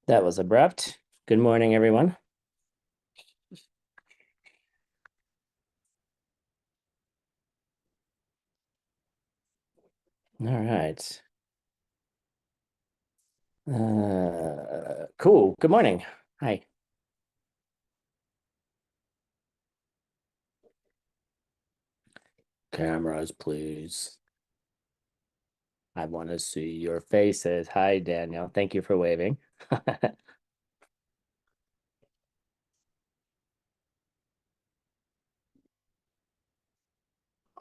That was abrupt. Good morning, everyone. All right. Cool. Good morning. Hi. Cameras, please. I want to see your faces. Hi, Daniel. Thank you for waving.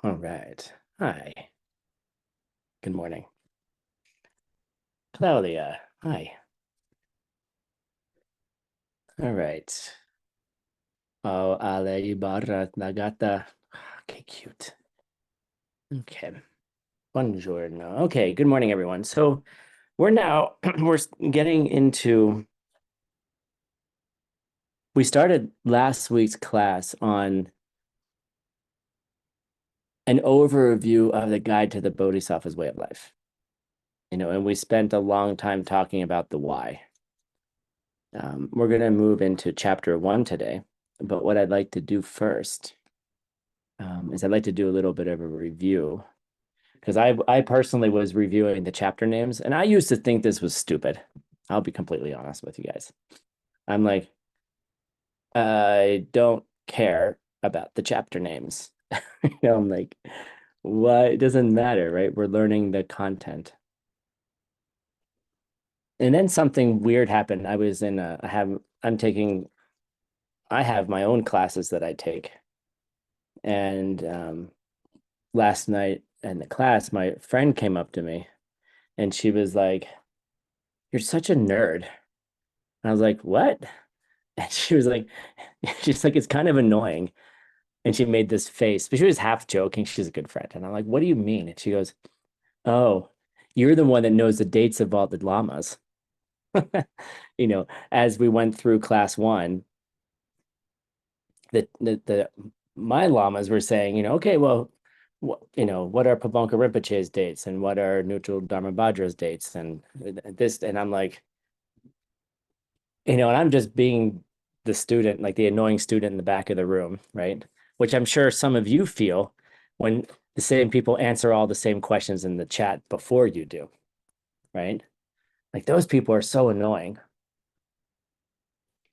All right. Hi. Good morning. Claudia. Hi. All right. Oh, Ale Ibarra Nagata. Okay, cute. Okay. Buongiorno. Okay, good morning, everyone. So we're now we're getting into we started last week's class on an overview of the guide to the Bodhisattva's way of life. And we spent a long time talking about the why. We're going to move into chapter 1 today, but what I'd like to do first is I'd like to do a little bit of a review because I personally was reviewing the chapter names, and I used to think this was stupid. I'll be completely honest with you guys. I'm like, I don't care about the chapter names. I'm like, what? It doesn't matter, right? We're learning the content. And then something weird happened. I was in a, I have, I'm taking, I have my own classes that I take. And last night in the class, my friend came up to me and she was like, "You're such a nerd." And I was like, "What?" And she was like, she's like, "It's kind of annoying." And she made this face, but she was half joking. She's a good friend. And I'm like, "What do you mean?" And she goes, "Oh, you're the one that knows the dates of all the llamas." As we went through class one, the my llamas were saying, okay, well, what are Pabonka Rinpoche's dates and what are Neutral Dharma Bhadra's dates and this, and I'm like, and I'm just being the student, like the annoying student in the back of the room, right? Which I'm sure some of you feel when the same people answer all the same questions in the chat before you do, right? Like those people are so annoying.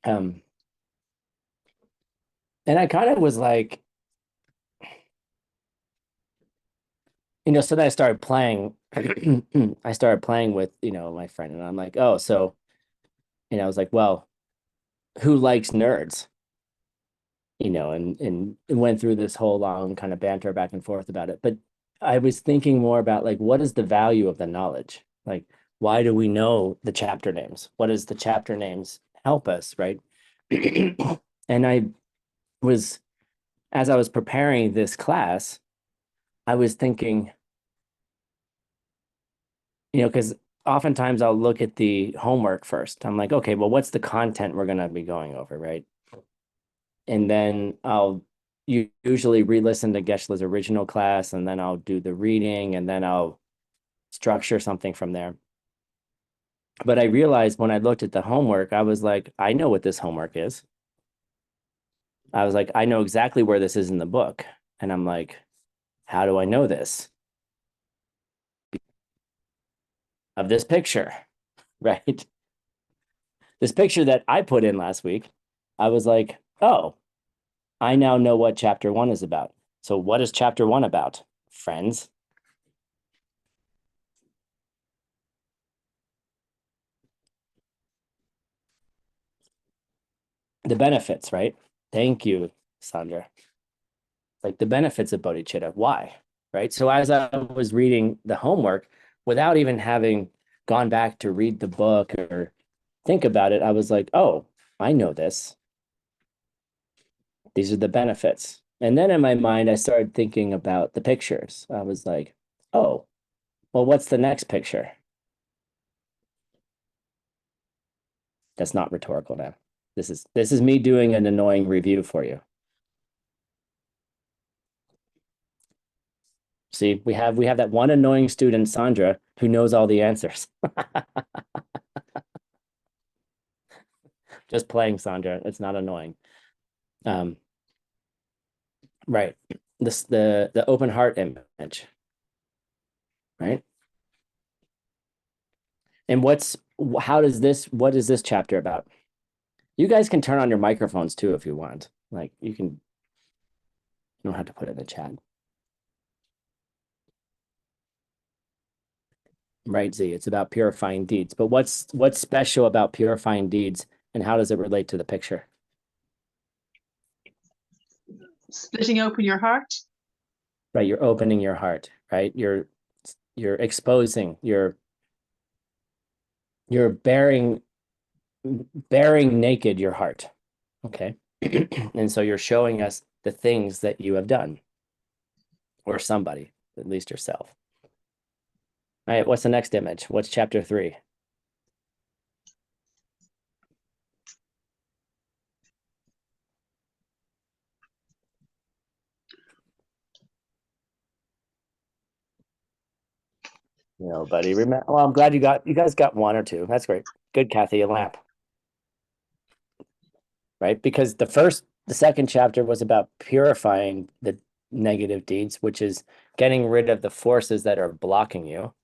Um, and I kind of was like, so then I started playing. I started playing with, my friend, and I'm like, oh, so, I was like, well, who likes nerds? And it went through this whole long kind of banter back and forth about it. But I was thinking more about like, what is the value of the knowledge? Like, why do we know the chapter names? What does the chapter names help us, right? And was, as I was preparing this class, I was thinking, because oftentimes I'll look at the homework first. I'm like, okay, well, what's the content we're going to be going over, right? And then I'll usually re-listen to Geshe-la's original class, and then I'll do the reading, and then I'll structure something from there. But I realized when I looked at the homework, I was like, I know what this homework is. I was like, I know exactly where this is in the book. And I'm like, how do I know this? Of this picture, right? This picture that I put in last week, I was like, oh, I now know what chapter 1 is about. So what is chapter 1 about? Friends. The benefits, right? Thank you, Sandra. Like the benefits of bodhicitta. Why? Right. So as I was reading the homework, without even having gone back to read the book or think about it, I was like, oh, I know this. These are the benefits. And then in my mind, I started thinking about the pictures. I was like, oh, well, what's the next picture? That's not rhetorical now. This is me doing an annoying review for you. See, we have that one annoying student, Sandra, who knows all the answers. Just playing, Sandra. It's not annoying. Um, right. The open heart image, right? And what is this chapter about? You guys can turn on your microphones too if you want. Like you don't have to put it in the chat. Right, Z. It's about purifying deeds. But what's special about purifying deeds and how does it relate to the picture? Splitting open your heart. Right, you're opening your heart, right? You're exposing, you're bearing naked your heart. Okay. And so you're showing us the things that you have done, or somebody, at least yourself. All right, what's the next image? What's chapter 3? Buddy. Remember, well, I'm glad you guys got one or two. That's great. Good, Kathy, a lamp. Right? Because the second chapter was about purifying the negative deeds, which is getting rid of the forces that are blocking you.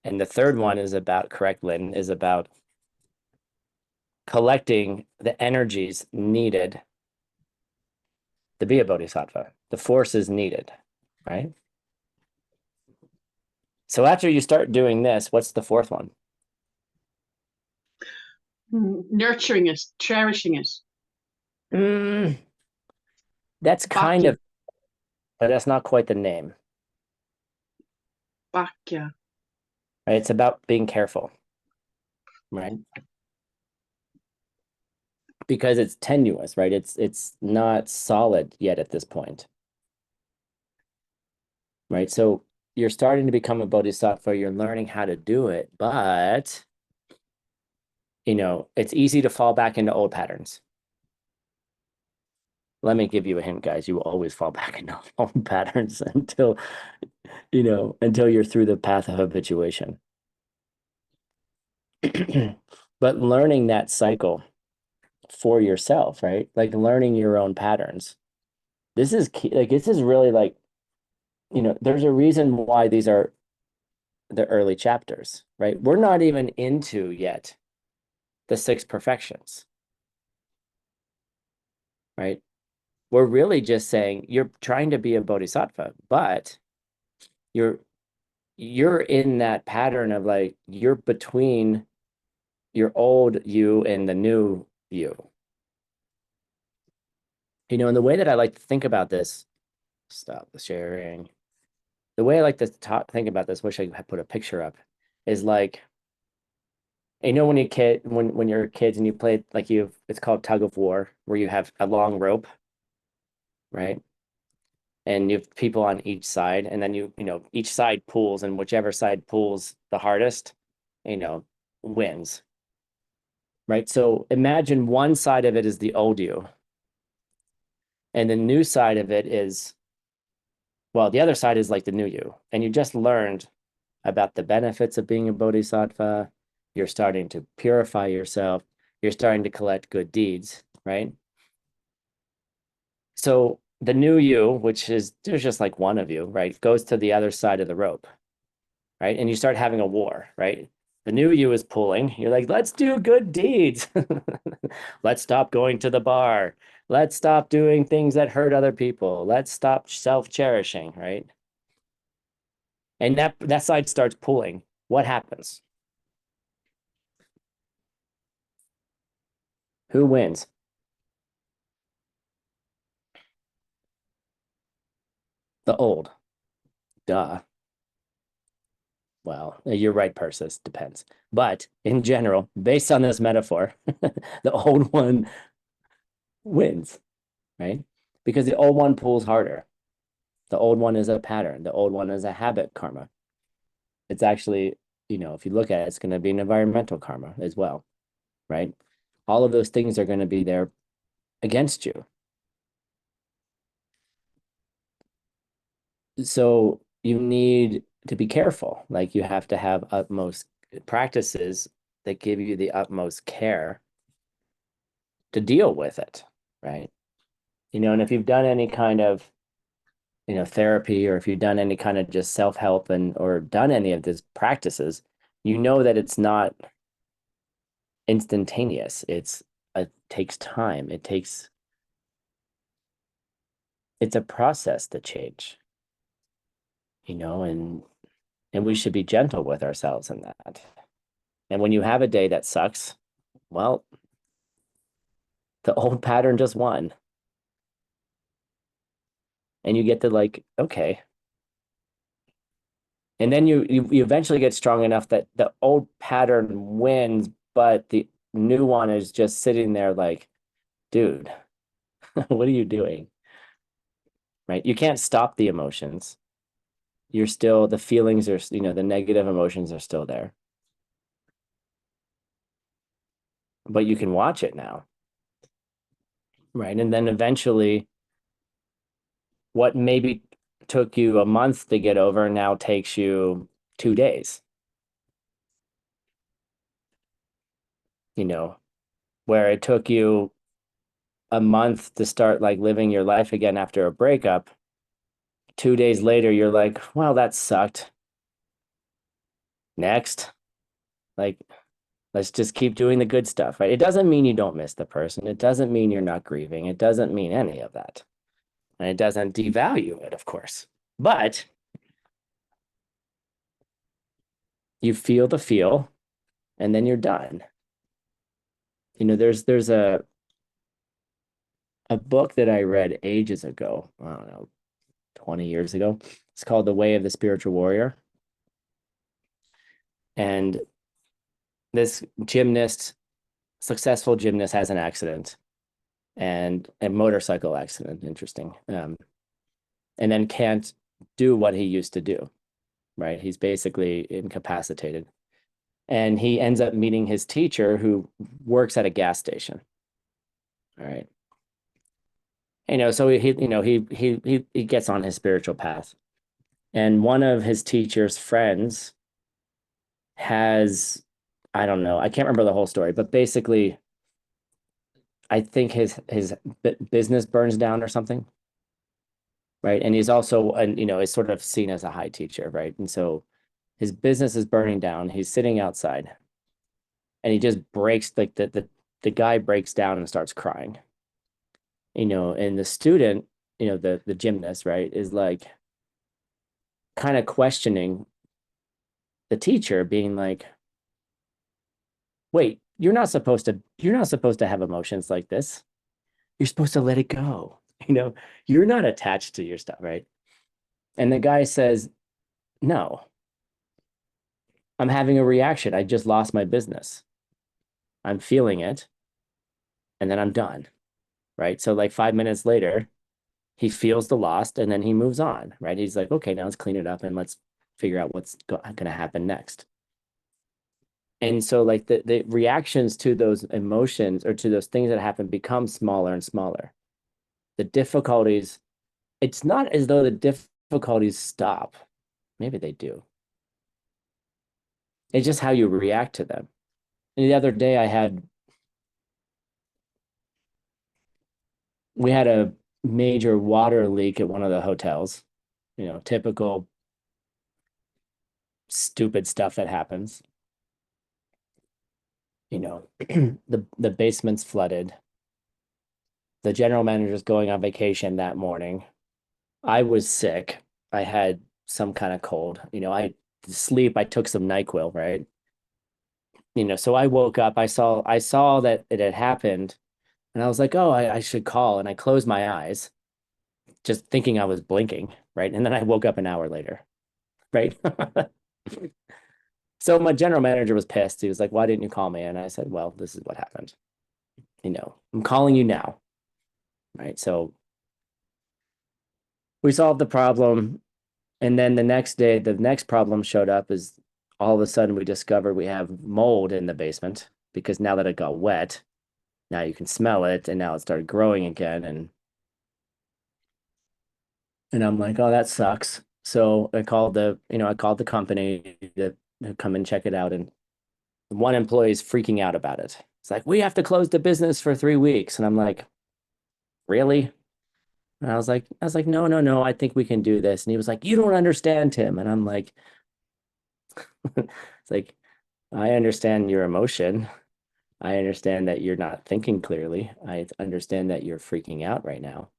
And the third one is about, correct, Lynn, is about collecting the energies needed to be a bodhisattva, the forces needed, right? So after you start doing this, what's the fourth one? Nurturing it, cherishing it. That's kind Bhakya. of, but that's not quite the name. Bhakya. Right? It's about being careful, right? Because it's tenuous, right? It's not solid yet at this point, right? So you're starting to become a bodhisattva, you're learning how to do it, but it's easy to fall back into old patterns. Let me give you a hint, guys. You will always fall back into old patterns until you're through the path of habituation. But learning that cycle for yourself, right? Like learning your own patterns. This is key. Like this is really like, there's a reason why these are the early chapters, right? We're not even into yet the 6 perfections, right? We're really just saying you're trying to be a bodhisattva, but you're in that pattern of like you're between your old you and the new you. And the way that I like to think about this, stop the sharing. The way I like to think about this, wish I had put a picture up, is like, when you're kids and you play like it's called tug of war, where you have a long rope, right? And you have people on each side, and then each side pulls, and whichever side pulls the hardest, wins. Right. So imagine one side of it is the old you, and the new side of it is, well, the other side is like the new you. And you just learned about the benefits of being a bodhisattva. You're starting to purify yourself. You're starting to collect good deeds, right? So the new you, which is there's just like one of you, right, goes to the other side of the rope, right? And you start having a war, right? The new you is pulling. You're like, let's do good deeds. Let's stop going to the bar. Let's stop doing things that hurt other people. Let's stop self-cherishing, right? And that side starts pulling. What happens? Who wins? The old. Duh. Well, you're right, Persis. Depends. But in general, based on this metaphor, the old one wins, right? Because the old one pulls harder. The old one is a pattern. The old one is a habit karma. It's actually, if you look at it, it's going to be an environmental karma as well, right? All of those things are going to be there against you. So you need to be careful. Like you have to have utmost practices that give you the utmost care deal with it, right? And if you've done any kind of, therapy, or if you've done any kind of just self-help or done any of these practices, you know that it's not instantaneous. It takes time. It's a process to change, and we should be gentle with ourselves in that. And when you have a day that sucks, well, the old pattern just won. And you get to like, okay. And then you eventually get strong enough that the old pattern wins, but the new one is just sitting there like, dude, what are you doing? Right? You can't stop the emotions. The feelings are, the negative emotions are still there. But you can watch it now. Right? And then eventually, what maybe took you a month to get over now takes you 2 days. Where it took you a month to start like living your life again after a breakup. 2 days later, you're like, well, that sucked. Next. Like, let's just keep doing the good stuff, right? It doesn't mean you don't miss the person. It doesn't mean you're not grieving. It doesn't mean any of that. And it doesn't devalue it, of course. But you feel the feel, and then you're done. There's a book that I read ages ago, I don't know, 20 years ago. It's called The Way of the Spiritual Warrior. And this successful gymnast has an accident, and a motorcycle accident, interesting. And then can't do what he used to do, right? He's basically incapacitated. And he ends up meeting his teacher, who works at a gas station. All right. So he gets on his spiritual path. And one of his teacher's friends has, I don't know, I can't remember the whole story, but basically, I think his business burns down or something, right? And he's also, and is sort of seen as a high teacher, right? And so his business is burning down. He's sitting outside, and he just breaks, like the guy breaks down and starts crying. And the student, the gymnast, right, is like kind of questioning the teacher, being like, wait, you're not supposed to have emotions like this. You're supposed to let it go. You're not attached to your stuff, right? And the guy says, no, I'm having a reaction. I just lost my business. I'm feeling it, and then I'm done, right? So like 5 minutes later, he feels the loss, and then he moves on, right? He's like, okay, now let's clean it up and let's figure out what's going to happen next. And so like the reactions to those emotions, or to those things that happen, become smaller and smaller. The difficulties, it's not as though the difficulties stop. Maybe they do. It's just how you react to them. And the other day we had a major water leak at one of the hotels, typical stupid stuff that happens. The basement's flooded. The general manager's going on vacation that morning. I was sick. I had some kind of cold. I took some NyQuil, right? So I woke up, I saw that it had happened, and I was like, oh, I should call. And I closed my eyes, just thinking I was blinking, right? And then I woke up an hour later, right? So my general manager was pissed. He was like, why didn't you call me? And I said, well, this is what happened. I'm calling you now, right? So we solved the problem. And then the next day, the next problem showed up, is all of a sudden we discovered we have mold in the basement, because now that it got wet, now you can smell it, and now it started growing again. And I'm like, oh, that sucks. So I called the company to come and check it out. And one employee is freaking out about it. It's like, we have to close the business for 3 weeks. And I'm like, really? And I was like, no, no, no, I think we can do this. And he was like, you don't understand, Tim. And I'm like, it's like, I understand your emotion. I understand that you're not thinking clearly. I understand that you're freaking out right now.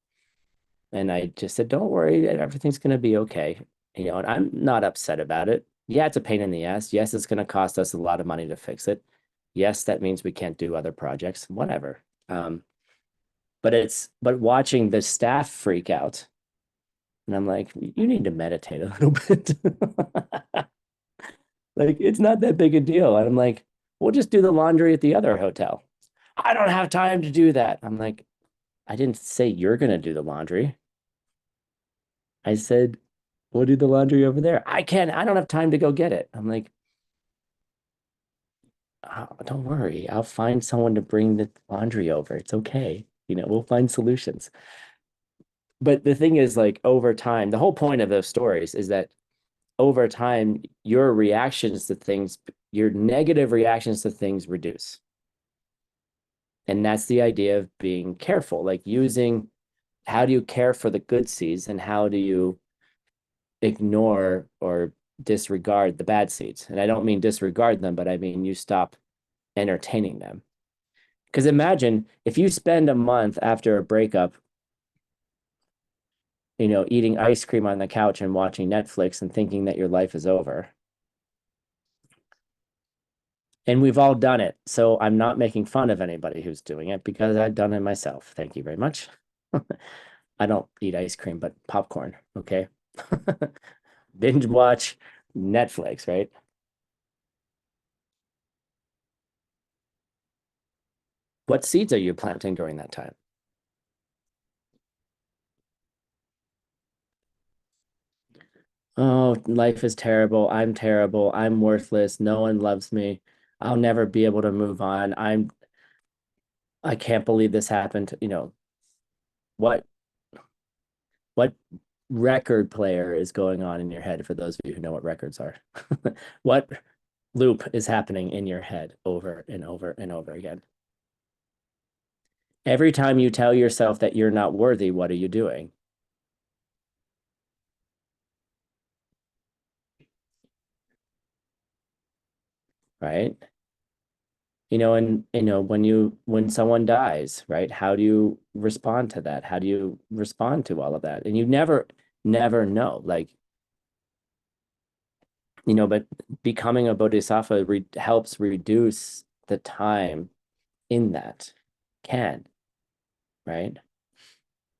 And I just said, don't worry, everything's going to be okay. And I'm not upset about it. Yeah, it's a pain in the ass. Yes, it's going to cost us a lot of money to fix it. Yes, that means we can't do other projects, whatever. But watching the staff freak out, and I'm like, you need to meditate a little bit. Like, it's not that big a deal. And I'm like, we'll just do the laundry at the other hotel. I don't have time to do that. I'm like, I didn't say you're going to do the laundry. I said, we'll do the laundry over there. I don't have time to go get it. I'm like, oh, don't worry. I'll find someone to bring the laundry over. It's okay. We'll find solutions. But the thing is, like, over time, the whole point of those stories is that over time, your reactions to things, your negative reactions to things reduce. And that's the idea of being careful, like using how do you care for the good seeds and how do you ignore or disregard the bad seeds? And I don't mean disregard them, but I mean you stop entertaining them. Because imagine if you spend a month after a breakup, eating ice cream on the couch and watching Netflix and thinking that your life is over. And we've all done it. So I'm not making fun of anybody who's doing it because I've done it myself. Thank you very much. I don't eat ice cream, but popcorn. Okay. Binge watch Netflix, right? What seeds are you planting during that time? Oh, life is terrible. I'm terrible. I'm worthless. No one loves me. I'll never be able to move on. I can't believe this happened. What what record player is going on in your head for those of you who know what records are? What loop is happening in your head over and over and over again? Every time you tell yourself that you're not worthy, what are you doing? Right? And when someone dies, right? How do you respond to that? How do you respond to all of that? And you never know. Like, but becoming a bodhisattva helps reduce the time in that can, right?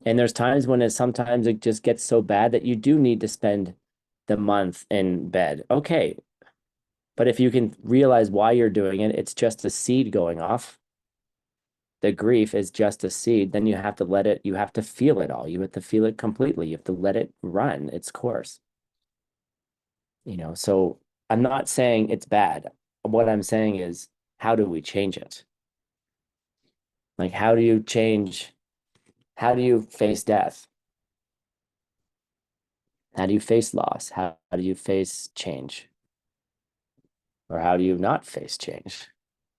And there's times when sometimes it just gets so bad that you do need to spend the month in bed. Okay. But if you can realize why you're doing it, it's just a seed going off. The grief is just a seed. Then you have to you have to feel it all. You have to feel it completely. You have to let it run its course. So I'm not saying it's bad. What I'm saying is, how do we change it? Like, how do you face death? How do you face loss? How do you face change? Or how do you not face change?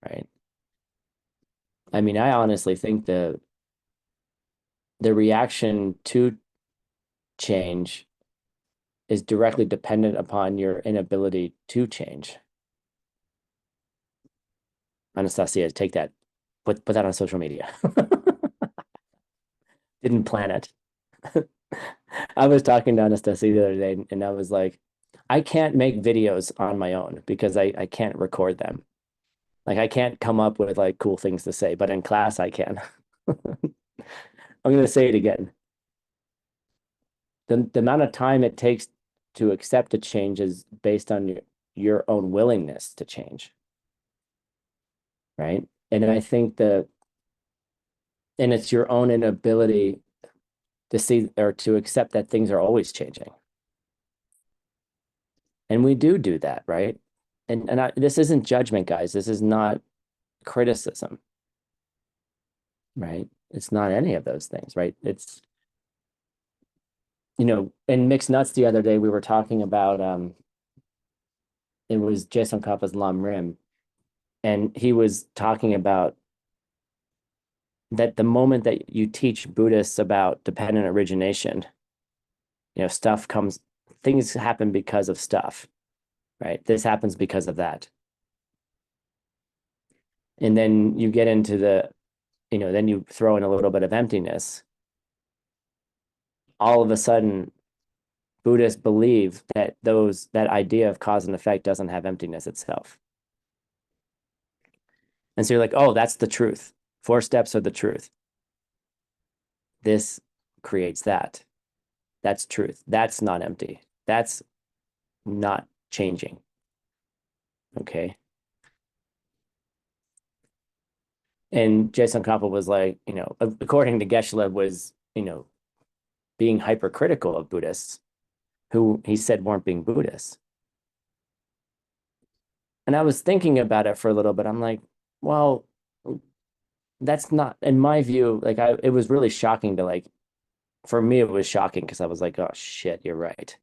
Right. I mean, I honestly think the reaction to change is directly dependent upon your inability to change. Anastasia, take that. Put that on social media. Didn't plan it. I was talking to Anastasia the other day, and I was like, I can't make videos on my own because I can't record them. Like, I can't come up with like cool things to say, but in class I can. I'm going to say it again. The amount of time it takes to accept a change is based on your own willingness to change. Right. And I think and it's your own inability to see or to accept that things are always changing. And we do that, right? And this isn't judgment, guys. This is not criticism, right? It's not any of those things, right? It's, in Mixed Nuts the other day, we were talking about it was Jason Kappa's Lam Rim. And he was talking about that the moment that you teach Buddhists about dependent origination, stuff comes, things happen because of stuff, right? This happens because of that. And then you get into then you throw in a little bit of emptiness. All of a sudden, Buddhists believe that that idea of cause and effect doesn't have emptiness itself. And so you're like, oh, that's the truth. 4 steps are the truth. This creates that. That's truth. That's not empty. That's not changing. Okay. And Jason Koppel was like, according to Geshe-la, was, being hypercritical of Buddhists who he said weren't being Buddhists. And I was thinking about it for a little bit. I'm like, well, that's not, in my view, like it was really shocking to like, for me, it was shocking because I was like, oh shit, you're right.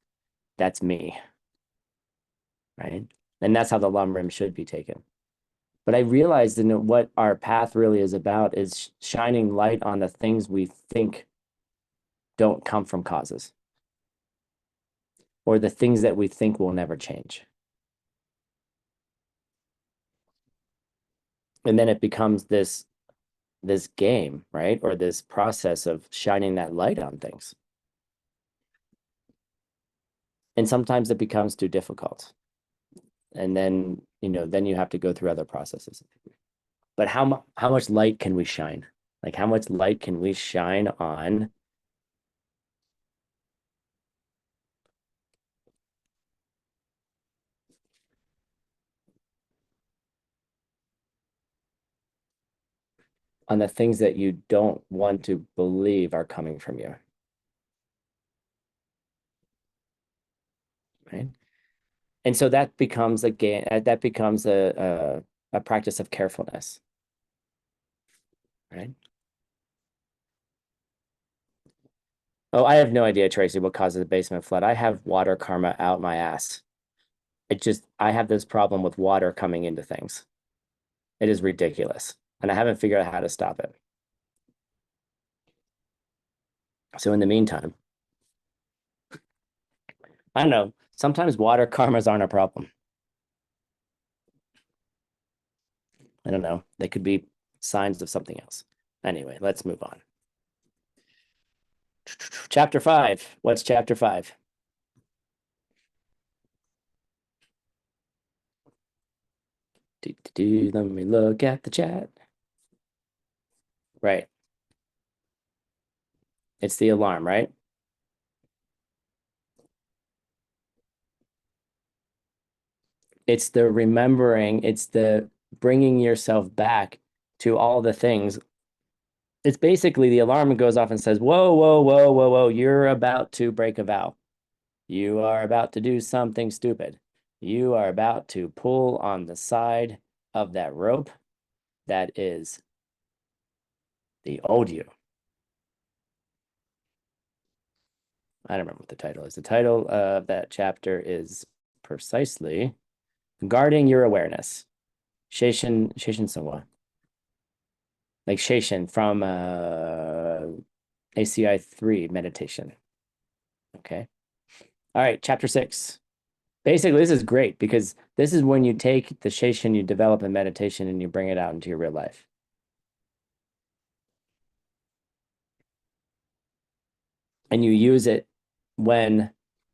That's me. Right. And that's how the Lamrim should be taken. But I realized what our path really is about is shining light on the things we think don't come from causes, or the things that we think will never change. And then it becomes this game, right? Or this process of shining that light on things. And sometimes it becomes too difficult. And then, then you have to go through other processes. But how much light can we shine? Like how much light can we shine on the things that you don't want to believe are coming from you? Right. And so that becomes a practice of carefulness. Right. Oh, I have no idea, Tracy, what causes a basement flood. I have water karma out my ass. I have this problem with water coming into things. It is ridiculous. And I haven't figured out how to stop it. So in the meantime, I don't know. Sometimes water karmas aren't a problem. I don't know. They could be signs of something else. Anyway, let's move on. Chapter 5. What's chapter 5? Let me look at the chat. Right. It's the alarm, right? It's the remembering, it's the bringing yourself back to all the things. It's basically the alarm goes off and says, whoa, whoa, whoa, whoa, whoa, you're about to break a vow. You are about to do something stupid. You are about to pull on the side of that rope that is the old you. I don't remember what the title is. The title of that chapter is precisely Guarding Your Awareness. Sheishin Sungwa. Like Sheishin from ACI 3 meditation. Okay. All right, chapter 6. Basically, this is great because this is when you take the Sheishin you develop in meditation and you bring it out into your real life. And you use it when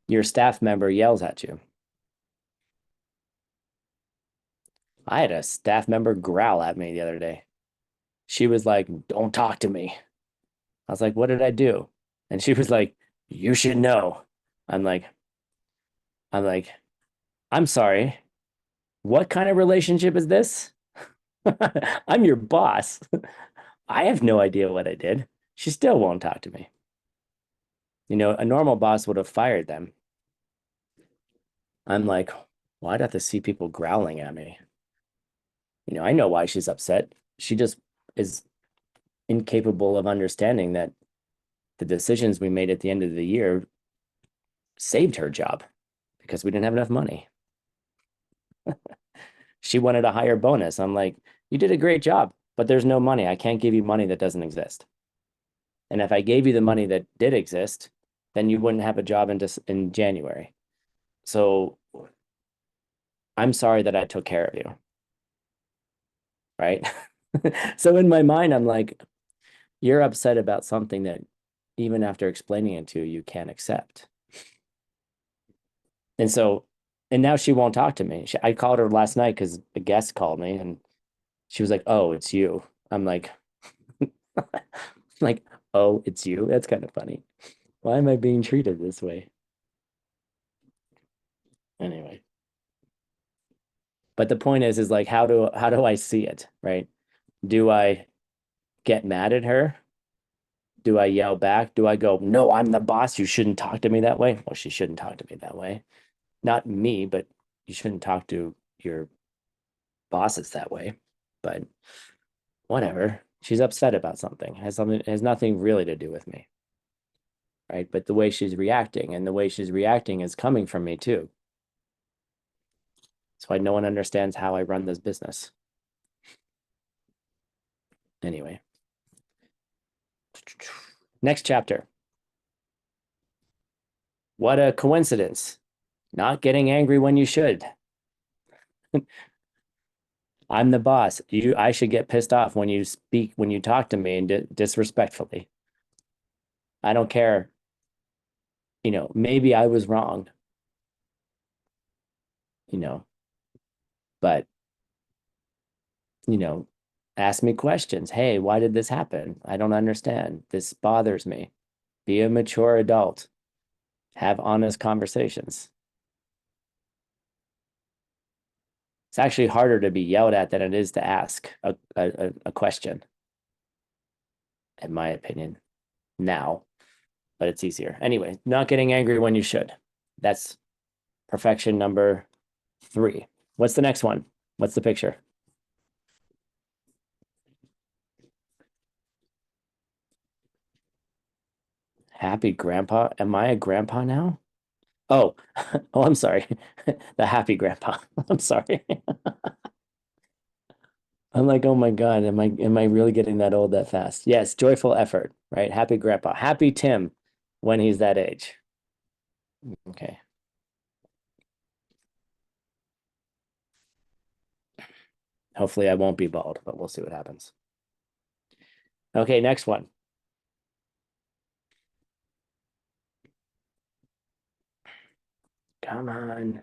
your staff member yells at you. I had a staff member growl at me the other day. She was like, don't talk to me. I was like, what did I do? And she was like, you should know. I'm like, I'm sorry. What kind of relationship is this? I'm your boss. I have no idea what I did. She still won't talk to me. A normal boss would have fired them. I'm like, why do I have to see people growling at me? I know why she's upset. She just is incapable of understanding that the decisions we made at the end of the year saved her job because we didn't have enough money. She wanted a higher bonus. I'm like, you did a great job, but there's no money. I can't give you money that doesn't exist. And if I gave you the money that did exist, then you wouldn't have a job in January. So I'm sorry that I took care of you. Right. So in my mind, I'm like, you're upset about something that even after explaining it to you, you can't accept. And so, and now she won't talk to me. I called her last night because a guest called me and she was like, oh, it's you. I'm like, like, oh, it's you. That's kind of funny. Why am I being treated this way? Anyway. But the point is like, how do I see it? Right. Do I get mad at her? Do I yell back? Do I go, no, I'm the boss. You shouldn't talk to me that way? Well, she shouldn't talk to me that way. Not me, but you shouldn't talk to your bosses that way. But whatever. She's upset about something. It has nothing really to do with me. Right. But the way she's reacting and the way she's reacting is coming from me too. That's why no one understands how I run this business. Anyway. Next chapter. What a coincidence. Not getting angry when you should. I'm the boss. I should get pissed off when you speak, when you talk to me and disrespectfully. I don't care. Maybe I was wrong, you know, but, you know, ask me questions. Hey, why did this happen? I don't understand. This bothers me. Be a mature adult. Have honest conversations. It's actually harder to be yelled at than it is to ask a question, in my opinion, now, but it's easier. Anyway, not getting angry when you should. That's perfection number 3. What's the next one? What's the picture? Happy grandpa. Am I a grandpa now? Oh, oh, I'm sorry. The happy grandpa. I'm sorry. I'm like, oh my God, am I really getting that old that fast? Yes, joyful effort, right? Happy grandpa. Happy Tim when he's that age. Okay. Hopefully I won't be bald, but we'll see what happens. Okay, next one. Come on.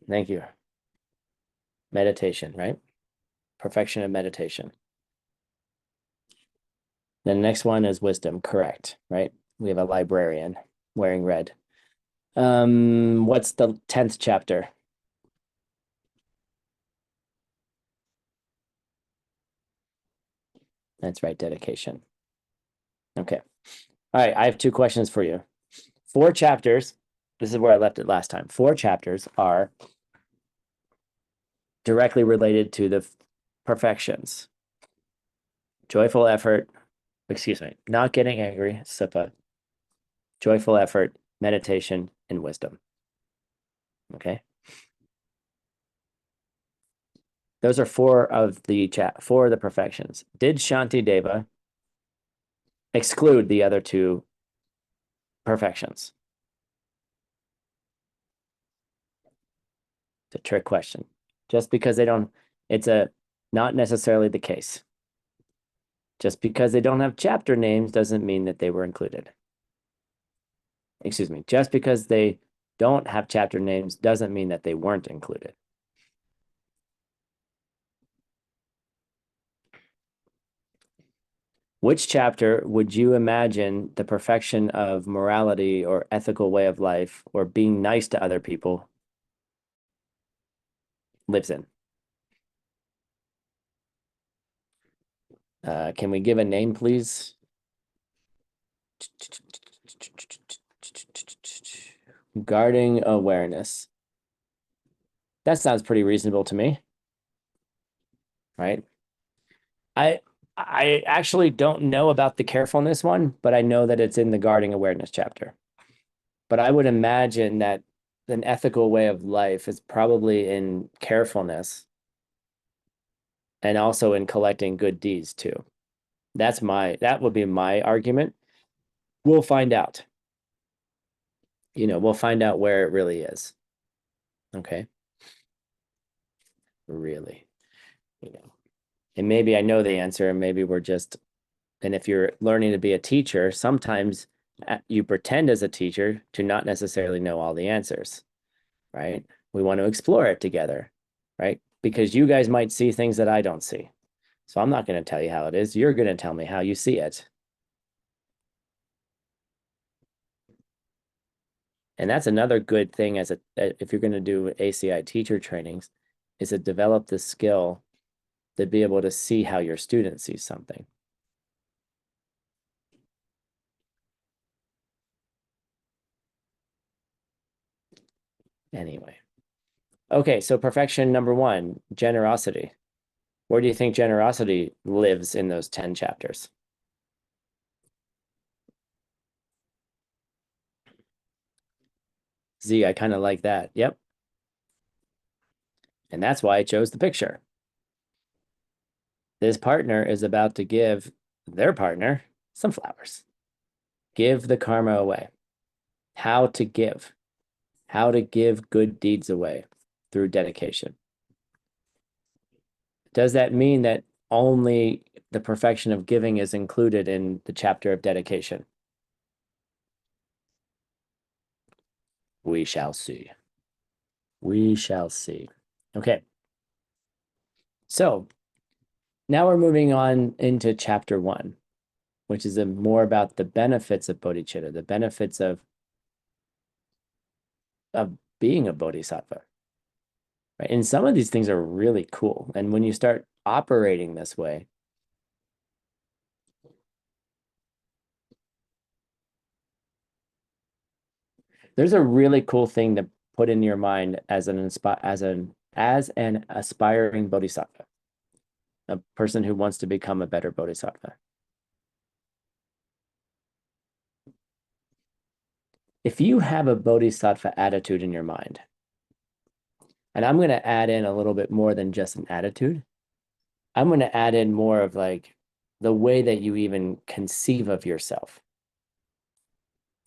Thank you. Meditation, right? Perfection of meditation. The next one is wisdom, correct, right? We have a librarian wearing red. What's the 10th chapter? That's right, dedication. Okay. All right, I have 2 questions for you. 4 chapters. This is where I left it last time. 4 chapters are directly related to the perfections. Joyful effort, not getting angry, suppa, joyful effort, meditation, and wisdom. Okay. Those are 4 of the perfections. Did Shanti Deva exclude the other 2 perfections? It's a trick question. Just because they don't, it's not necessarily the case. Just because they don't have chapter names doesn't mean that they were included. Excuse me. Just because they don't have chapter names doesn't mean that they weren't included. Which chapter would you imagine the perfection of morality or ethical way of life or being nice to other people lives in? Can we give a name, please? Guarding awareness. That sounds pretty reasonable to me, right? I actually don't know about the carefulness one, but I know that it's in the guarding awareness chapter. But I would imagine that an ethical way of life is probably in carefulness and also in collecting good deeds too. That would be my argument. We'll find out. We'll find out where it really is. Okay. Really, and maybe I know the answer, and maybe and if you're learning to be a teacher, sometimes you pretend as a teacher to not necessarily know all the answers, right? We want to explore it together, right? Because you guys might see things that I don't see. So I'm not going to tell you how it is. You're going to tell me how you see it. And that's another good thing if you're going to do ACI teacher trainings, is to develop the skill to be able to see how your student sees something. Anyway. Okay, so perfection number 1, generosity. Where do you think generosity lives in those 10 chapters? Z, I kind of like that. Yep. And that's why I chose the picture. This partner is about to give their partner some flowers. Give the karma away. How to give good deeds away through dedication. Does that mean that only the perfection of giving is included in the chapter of dedication? We shall see. We shall see. Okay. So now we're moving on into chapter 1, which is more about the benefits of bodhicitta, the benefits of being a bodhisattva. Right? And some of these things are really cool. And when you start operating this way, there's a really cool thing to put in your mind as an aspiring bodhisattva, a person who wants to become a better bodhisattva. If you have a bodhisattva attitude in your mind, and I'm going to add in a little bit more than just an attitude, I'm going to add in more of like the way that you even conceive of yourself,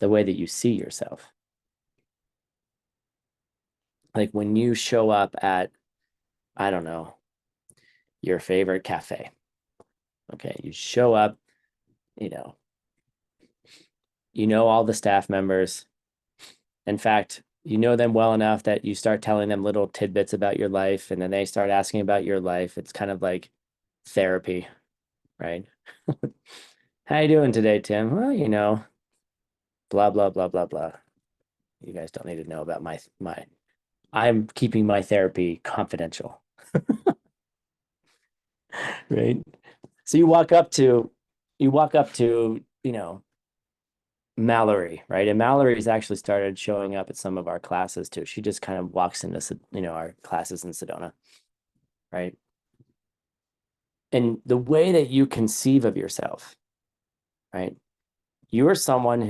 the way that you see yourself. Like when you show up at, I don't know, your favorite cafe. Okay, you show up, you know, all the staff members. In fact, you know them well enough that you start telling them little tidbits about your life, and then they start asking about your life. It's kind of like therapy, right? How you doing today, Tim? Well, blah, blah, blah, blah, blah. You guys don't need to know about I'm keeping my therapy confidential, right? So you walk up to, Mallory, right? And Mallory's actually started showing up at some of our classes too. She just kind of walks into, our classes in Sedona, right? And the way that you conceive of yourself, right? You are someone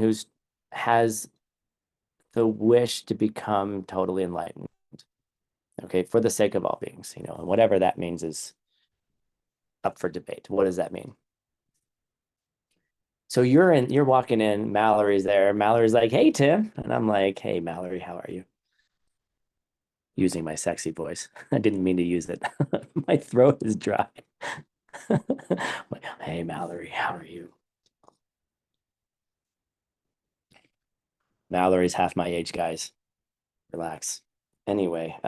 has the wish to become totally enlightened, okay, for the sake of all beings, and whatever that means is up for debate. What does that mean? So you're walking in, Mallory's there. Mallory's like, "Hey, Tim." And I'm like, "Hey, Mallory, how are you?" Using my sexy voice. I didn't mean to use it. My throat is dry. Like, "Hey, Mallory, how are you?" Mallory's half my age, guys. Relax. Anyway,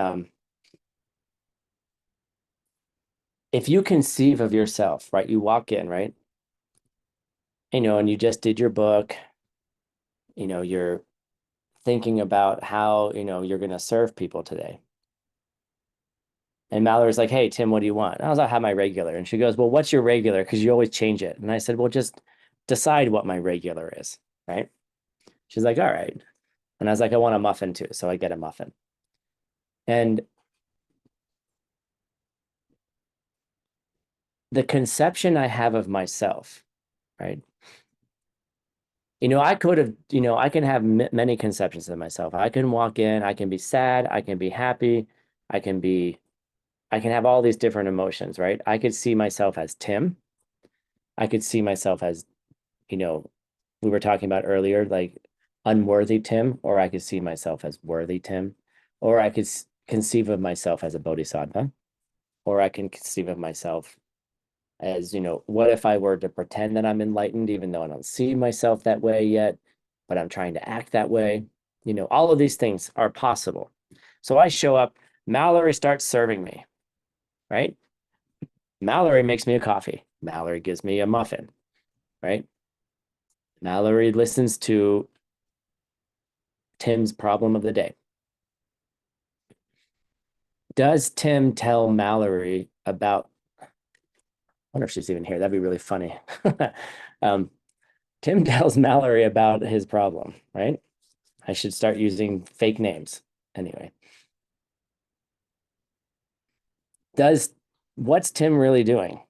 if you conceive of yourself, right, you walk in, right? And you just did your book, you're thinking about how, you're going to serve people today. And Mallory's like, "Hey, Tim, what do you want?" I was like, "I have my regular." And she goes, "Well, what's your regular? Because you always change it." And I said, "Well, just decide what my regular is." Right? She's like, "All right." And I was like, "I want a muffin too." So I get a muffin. And the conception I have of myself, right, I could have, I can have many conceptions of myself. I can walk in, I can be sad, I can be happy, I can be, I can have all these different emotions, right? I could see myself as Tim. I could see myself as, you know, we were talking about earlier, like unworthy Tim, or I could see myself as worthy Tim, or I could conceive of myself as a bodhisattva, or I can conceive of myself as, what if I were to pretend that I'm enlightened, even though I don't see myself that way yet, but I'm trying to act that way. All of these things are possible. So I show up, Mallory starts serving me, right? Mallory makes me a coffee. Mallory gives me a muffin, right? Mallory listens to Tim's problem of the day. Does Tim tell Mallory about, I wonder if she's even here. That'd be really funny. um, Tim tells Mallory about his problem, right? I should start using fake names. Anyway, does what's Tim really doing?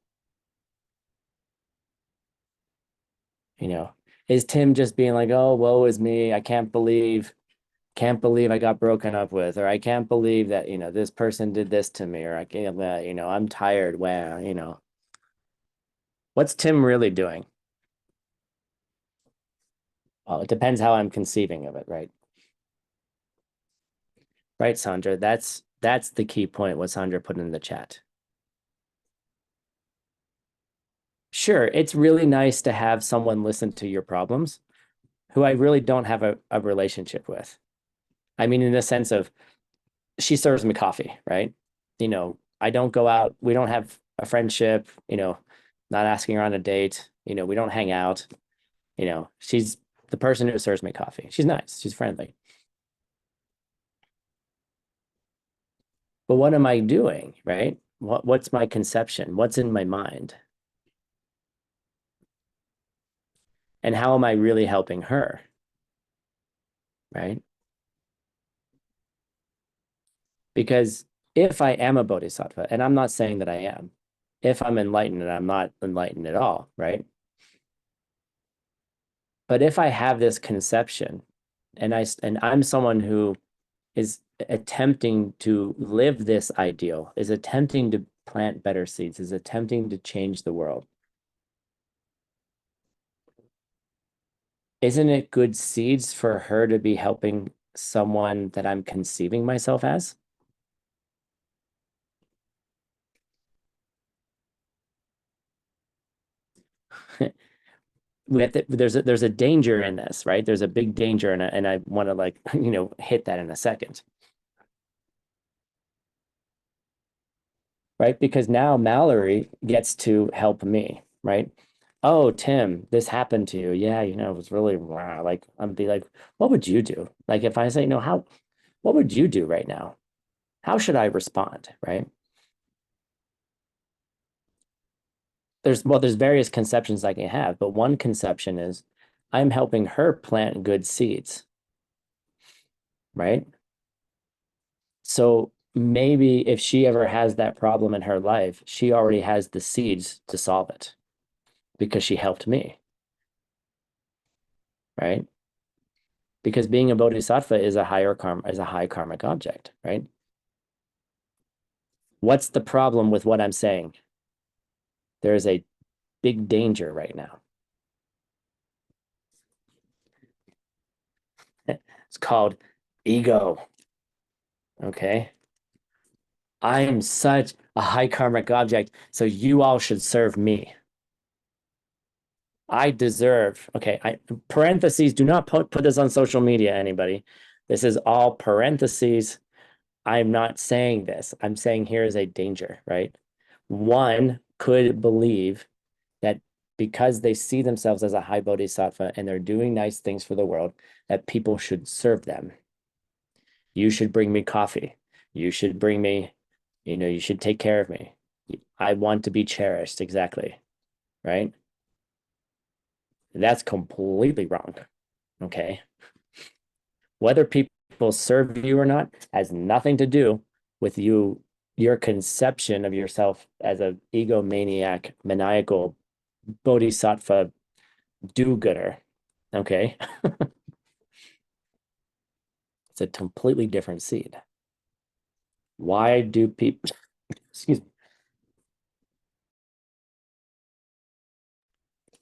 You know, is Tim just being like, "Oh, woe is me. I can't believe I got broken up with, or I can't believe that, this person did this to me, or I can't, I'm tired. Wow, what's Tim really doing? Oh, it depends how I'm conceiving of it, right? Right, Sandra. That's the key point, what Sandra put in the chat. Sure, it's really nice to have someone listen to your problems who I really don't have a relationship with. I mean, in the sense of she serves me coffee, right? I don't go out, we don't have a friendship, not asking her on a date, we don't hang out, she's the person who serves me coffee. She's nice, she's friendly. But what am I doing, right? What's my conception? What's in my mind? And how am I really helping her? Right? Because if I am a bodhisattva, and I'm not saying that I am, if I'm enlightened and I'm not enlightened at all, right? But if I have this conception and I'm someone who is attempting to live this ideal, is attempting to plant better seeds, is attempting to change the world, isn't it good seeds for her to be helping someone that I'm conceiving myself as? There's a danger in this, right? There's a big danger, and I want to like hit that in a second, right? Because now Mallory gets to help me, right? Oh, Tim, this happened to you. Yeah, it was really wow. Like I'd be like, what would you do? Like if I say no, what would you do right now? How should I respond, right? There's various conceptions I can have, but one conception is I'm helping her plant good seeds, right? So maybe if she ever has that problem in her life, she already has the seeds to solve it because she helped me, right? Because being a bodhisattva is a high karmic object, right? What's the problem with what I'm saying? There is a big danger right now. It's called ego. Okay. I am such a high karmic object, so you all should serve me. I deserve, okay, parentheses, do not put this on social media, anybody. This is all parentheses. I'm not saying this. I'm saying here is a danger, right? One could believe that because they see themselves as a high bodhisattva and they're doing nice things for the world, that people should serve them. You should bring me coffee. You should bring me, you should take care of me. I want to be cherished, exactly, right? That's completely wrong. Okay. Whether people serve you or not has nothing to do with your conception of yourself as a egomaniac, maniacal, bodhisattva do-gooder. Okay. It's a completely different seed. Why do people, excuse me,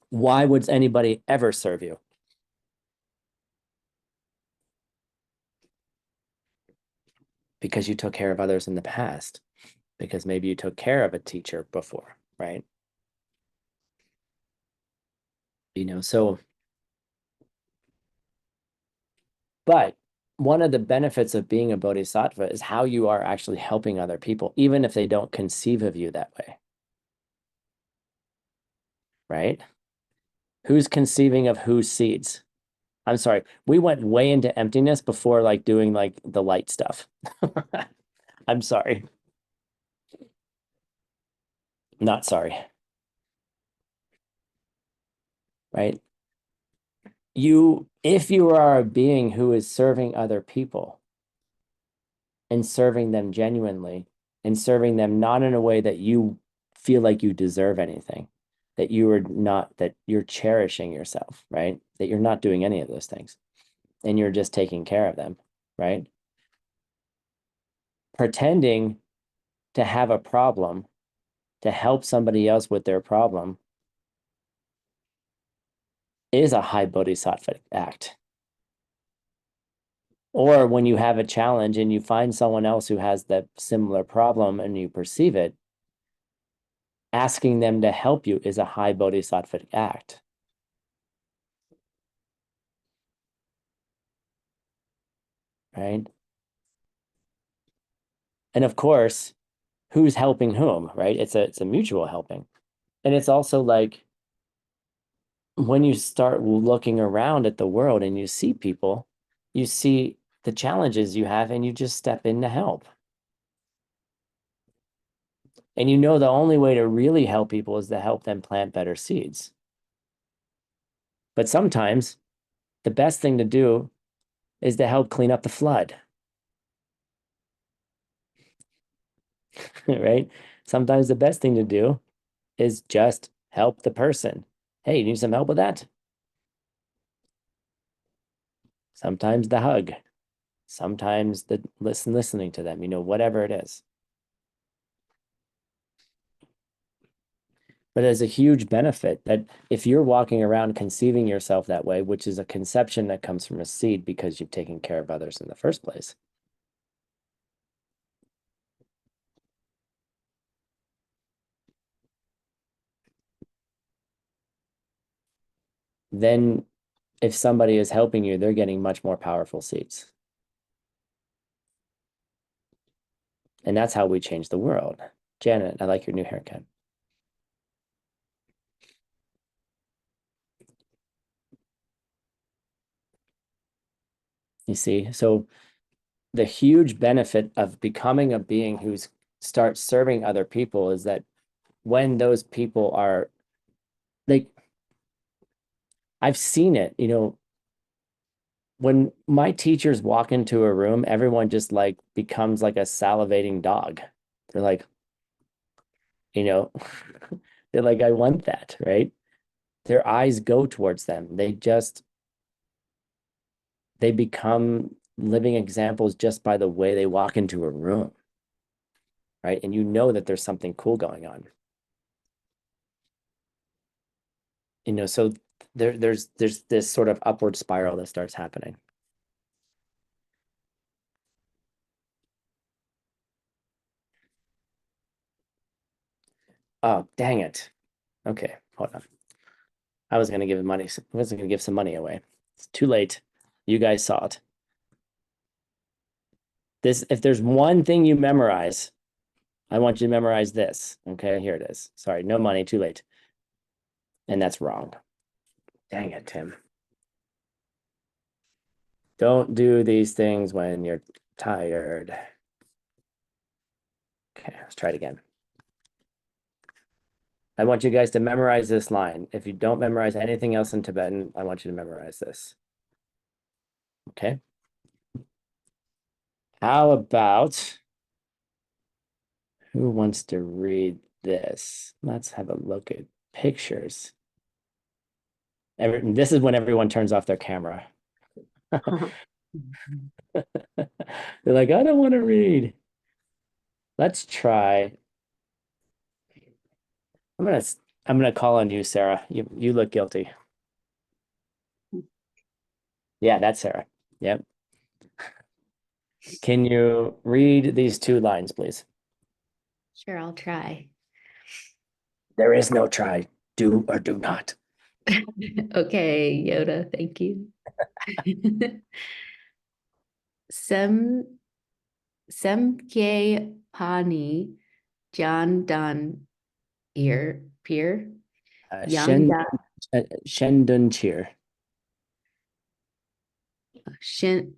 why would anybody ever serve you? Because you took care of others in the past, because maybe you took care of a teacher before, right? So, but one of the benefits of being a bodhisattva is how you are actually helping other people, even if they don't conceive of you that way, right? Who's conceiving of whose seeds? I'm sorry, we went way into emptiness before like doing like the light stuff. I'm sorry. Not sorry, right? If you are a being who is serving other people and serving them genuinely and serving them not in a way that you feel like you deserve anything, that you're cherishing yourself, right? That you're not doing any of those things and you're just taking care of them, right? Pretending to have a problem to help somebody else with their problem is a high bodhisattva act. Or when you have a challenge and you find someone else who has that similar problem and you perceive it, asking them to help you is a high bodhisattva act. Right? And of course, who's helping whom, right? It's a mutual helping. And it's also like when you start looking around at the world and you see people, you see the challenges you have and you just step in to help. And the only way to really help people is to help them plant better seeds. But sometimes the best thing to do is to help clean up the flood, right? Sometimes the best thing to do is just help the person. Hey, you need some help with that? Sometimes the hug, sometimes the listening to them, whatever it is. But there's a huge benefit that if you're walking around conceiving yourself that way, which is a conception that comes from a seed because you've taken care of others in the first place, then if somebody is helping you, they're getting much more powerful seeds. And that's how we change the world. Janet, I like your new haircut. You see, so the huge benefit of becoming a being who starts serving other people is that when those people are like, I've seen it, when my teachers walk into a room, everyone just like becomes like a salivating dog. They're like, you know, they're like, I want that, right? Their eyes go towards them. They become living examples just by the way they walk into a room, right? And that there's something cool going on. So there's this sort of upward spiral that starts happening. Oh, dang it. Okay, hold on. I was gonna give money. I was gonna give some money away. It's too late. You guys saw it. If there's one thing you memorize, I want you to memorize this. Okay, here it is. Sorry, no money, too late. And that's wrong. Dang it, Tim. Don't do these things when you're tired. Okay, let's try it again. I want you guys to memorize this line. If you don't memorize anything else in Tibetan, I want you to memorize this. Okay. How about who wants to read this? Let's have a look at pictures. This is when everyone turns off their camera. They're like, I don't want to read. Let's try. I'm gonna I'm gonna call on you, Sarah. You look guilty. Yeah, that's Sarah. Yep. Can you read these two lines, please? Sure, I'll try. There is no try. Do or do not. Okay, Yoda, thank you. Sem Semke Pani John Don Ear Pier Young Shen Da Shendun cheer. Shin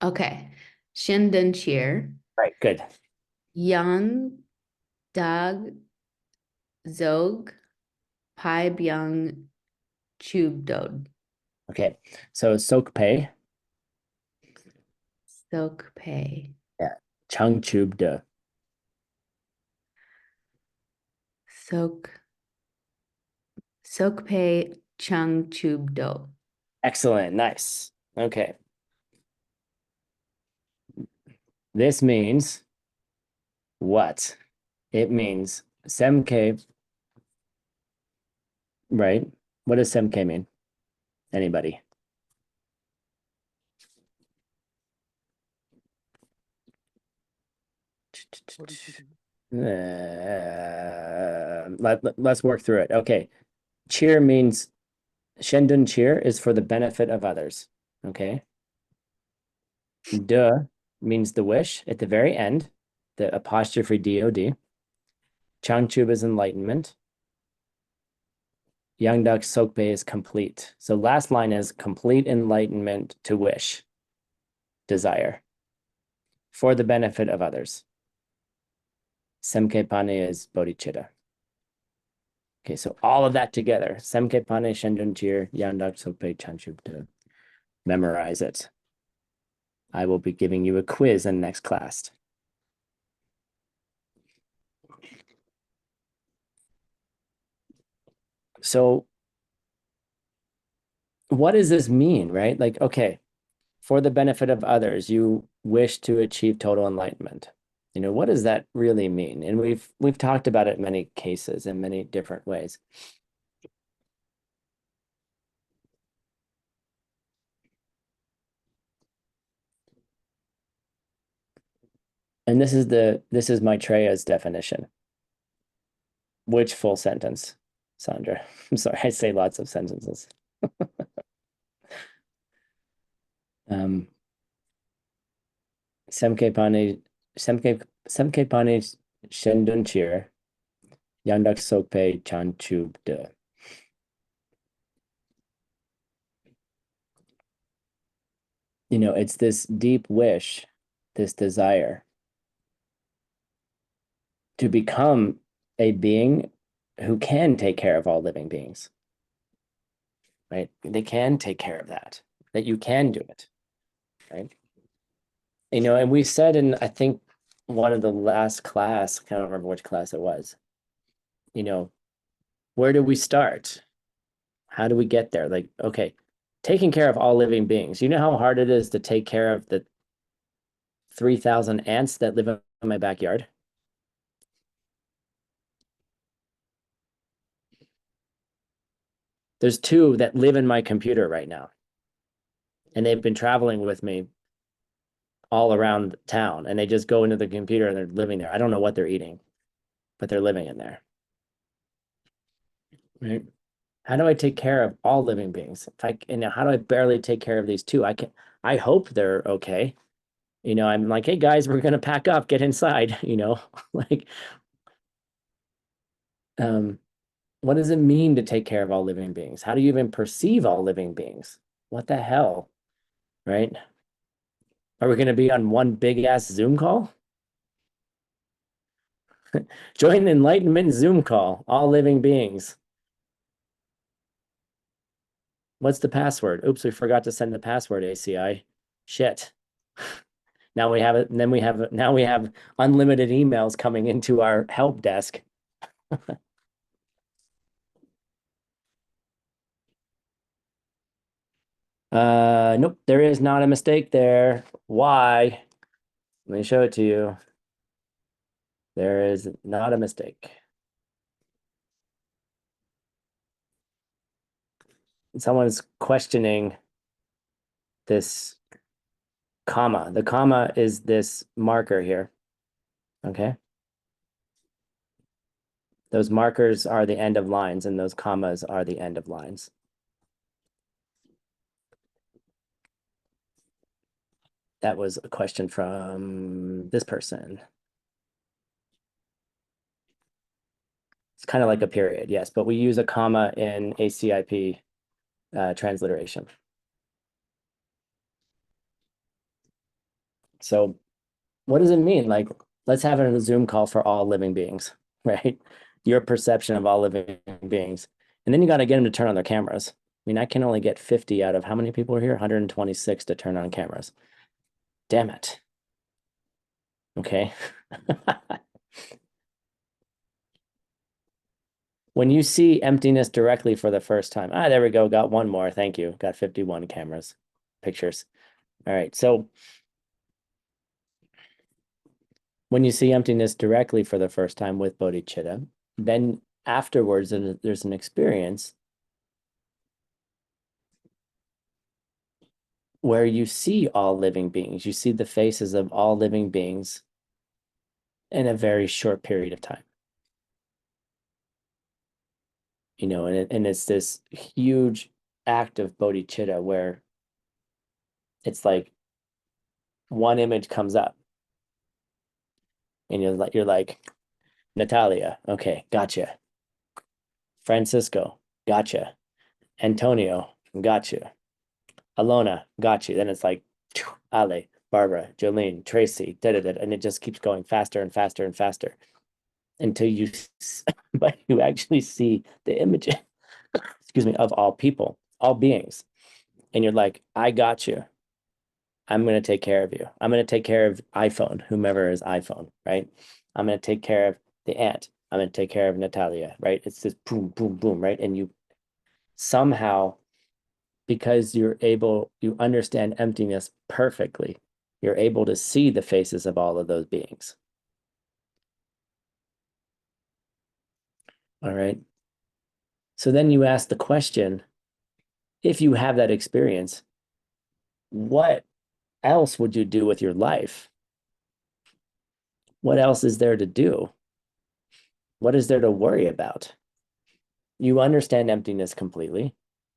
okay. Shinden Cheer Right, good. Young Dag Zog Pai Byung Chub Dod Okay, so Sokpei, Sok Pei yeah, Changchub de. Sok Sok Pei Chung Chub Do. Excellent, nice. Okay, this means what? It means Semke, right? What does Semke mean? Anybody? Let's work through it. Okay. Cheer means Shendun cheer is for the benefit of others. Okay. De means the wish at the very end, the apostrophe DOD. Changchub is enlightenment. Yangdak Sokpe is complete. So last line is complete enlightenment to wish, desire, for the benefit of others. Semke Pane is bodhicitta. Okay, so all of that together. Semke Pane Shendun Jir Yangdak Sokpe Changchub to memorize it. I will be giving you a quiz in next class. So what does this mean, right? Like, okay, for the benefit of others, you wish to achieve total enlightenment. You know, what does that really mean? And we've talked about it in many cases in many different ways. And this is Maitreya's definition. Which full sentence, Sandra? I'm sorry, I say lots of sentences. um, Semke Pane Shendun Chir Yandak Sokpe Chanchub De. You know, it's this deep wish, this desire to become a being who can take care of all living beings, right? They can take care of that you can do it, right? You know, and we said in, I think, one of the last class, I can't remember which class it was, you know, where do we start? How do we get there? Like, okay, taking care of all living beings. You know how hard it is to take care of the 3,000 ants that live in my backyard? There's two that live in my computer right now. And they've been traveling with me all around town, and they just go into the computer and they're living there. I don't know what they're eating, but they're living in there. Right? How do I take care of all living beings? How do I barely take care of these two? I hope they're okay. You know, I'm like, hey guys, we're gonna pack up, get inside, you know, like um what does it mean to take care of all living beings? How do you even perceive all living beings? What the hell? Right? Are we gonna be on one big ass Zoom call? Join the Enlightenment Zoom call, all living beings. What's the password? Oops, we forgot to send the password, ACI. Shit. Now we have it, and then now we have unlimited emails coming into our help desk. Nope, there is not a mistake there. Why? Let me show it to you. There is not a mistake. Someone's questioning this comma. The comma is this marker here. Okay. Those markers are the end of lines, and those commas are the end of lines. That was a question from this person. It's kind of like a period, yes, but we use a comma in ACIP transliteration. So what does it mean? Like, let's have a Zoom call for all living beings, right? Your perception of all living beings. And then you got to get them to turn on their cameras. I mean, I can only get 50 out of how many people are here? 126 to turn on cameras. Damn it. Okay. When you see emptiness directly for the first time, there we go. Got one more. Thank you. Got 51 cameras, pictures. All right. So when you see emptiness directly for the first time with bodhicitta, then afterwards there's an experience where you see all living beings. You see the faces of all living beings in a very short period of time. You know, and it's this huge act of bodhicitta where it's like one image comes up and you're like, Natalia, okay, gotcha. Francisco, gotcha. Antonio, gotcha. Alona, gotcha. Then it's like, Ale, Barbara, Jolene, Tracy, and it just keeps going faster and faster and faster until you, but you actually see the image, excuse me, of all people, all beings. And you're like, I got you. I'm going to take care of you. I'm going to take care of iPhone, whomever is iPhone, right? I'm going to take care of the aunt. I'm going to take care of Natalia, right? It's this boom, boom, boom, right? And you somehow, because you understand emptiness perfectly, you're able to see the faces of all of those beings. All right. So then you ask the question, if you have that experience, what else would you do with your life? What else is there to do? What is there to worry about? You understand emptiness completely,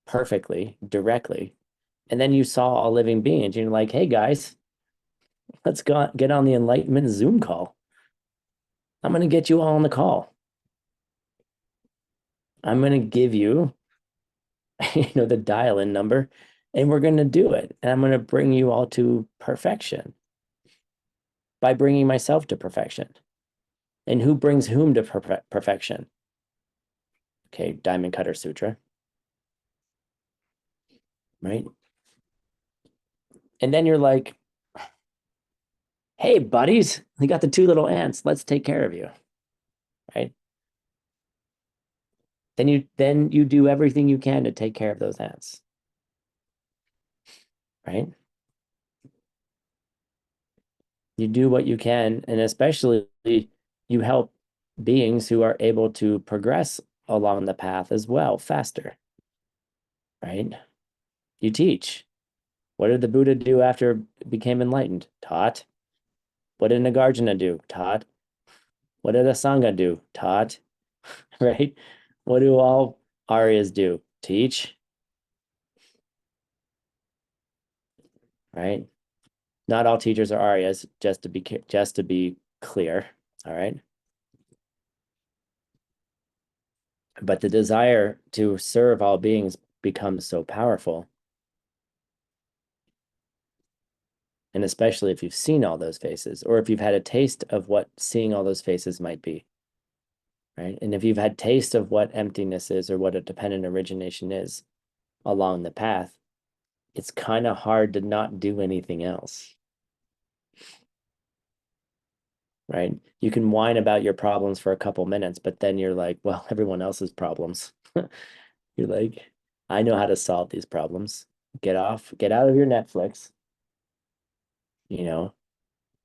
perfectly, directly. And then you saw all living beings and you're like, hey guys, let's get on the enlightenment Zoom call. I'm going to get you all on the call. I'm going to give you, the dial-in number, and we're going to do it. And I'm going to bring you all to perfection by bringing myself to perfection. And who brings whom to perfection? Okay, Diamond Cutter Sutra. Right? And then you're like, hey, buddies, we got the two little ants. Let's take care of you. Right? Then you do everything you can to take care of those ants. Right? You do what you can, and especially you help beings who are able to progress along the path as well, faster. Right? You teach. What did the Buddha do after it became enlightened? Taught. What did Nagarjuna do? Taught. What did the Sangha do? Taught. Right? What do all Aryas do? Teach. Right? Not all teachers are Aryas, just to be clear. All right. But the desire to serve all beings becomes so powerful. And especially if you've seen all those faces, or if you've had a taste of what seeing all those faces might be. Right? And if you've had taste of what emptiness is or what a dependent origination is along the path, it's kind of hard to not do anything else. Right? You can whine about your problems for a couple minutes, but then you're like, well, everyone else's problems. You're like, I know how to solve these problems. Get out of your Netflix. You know,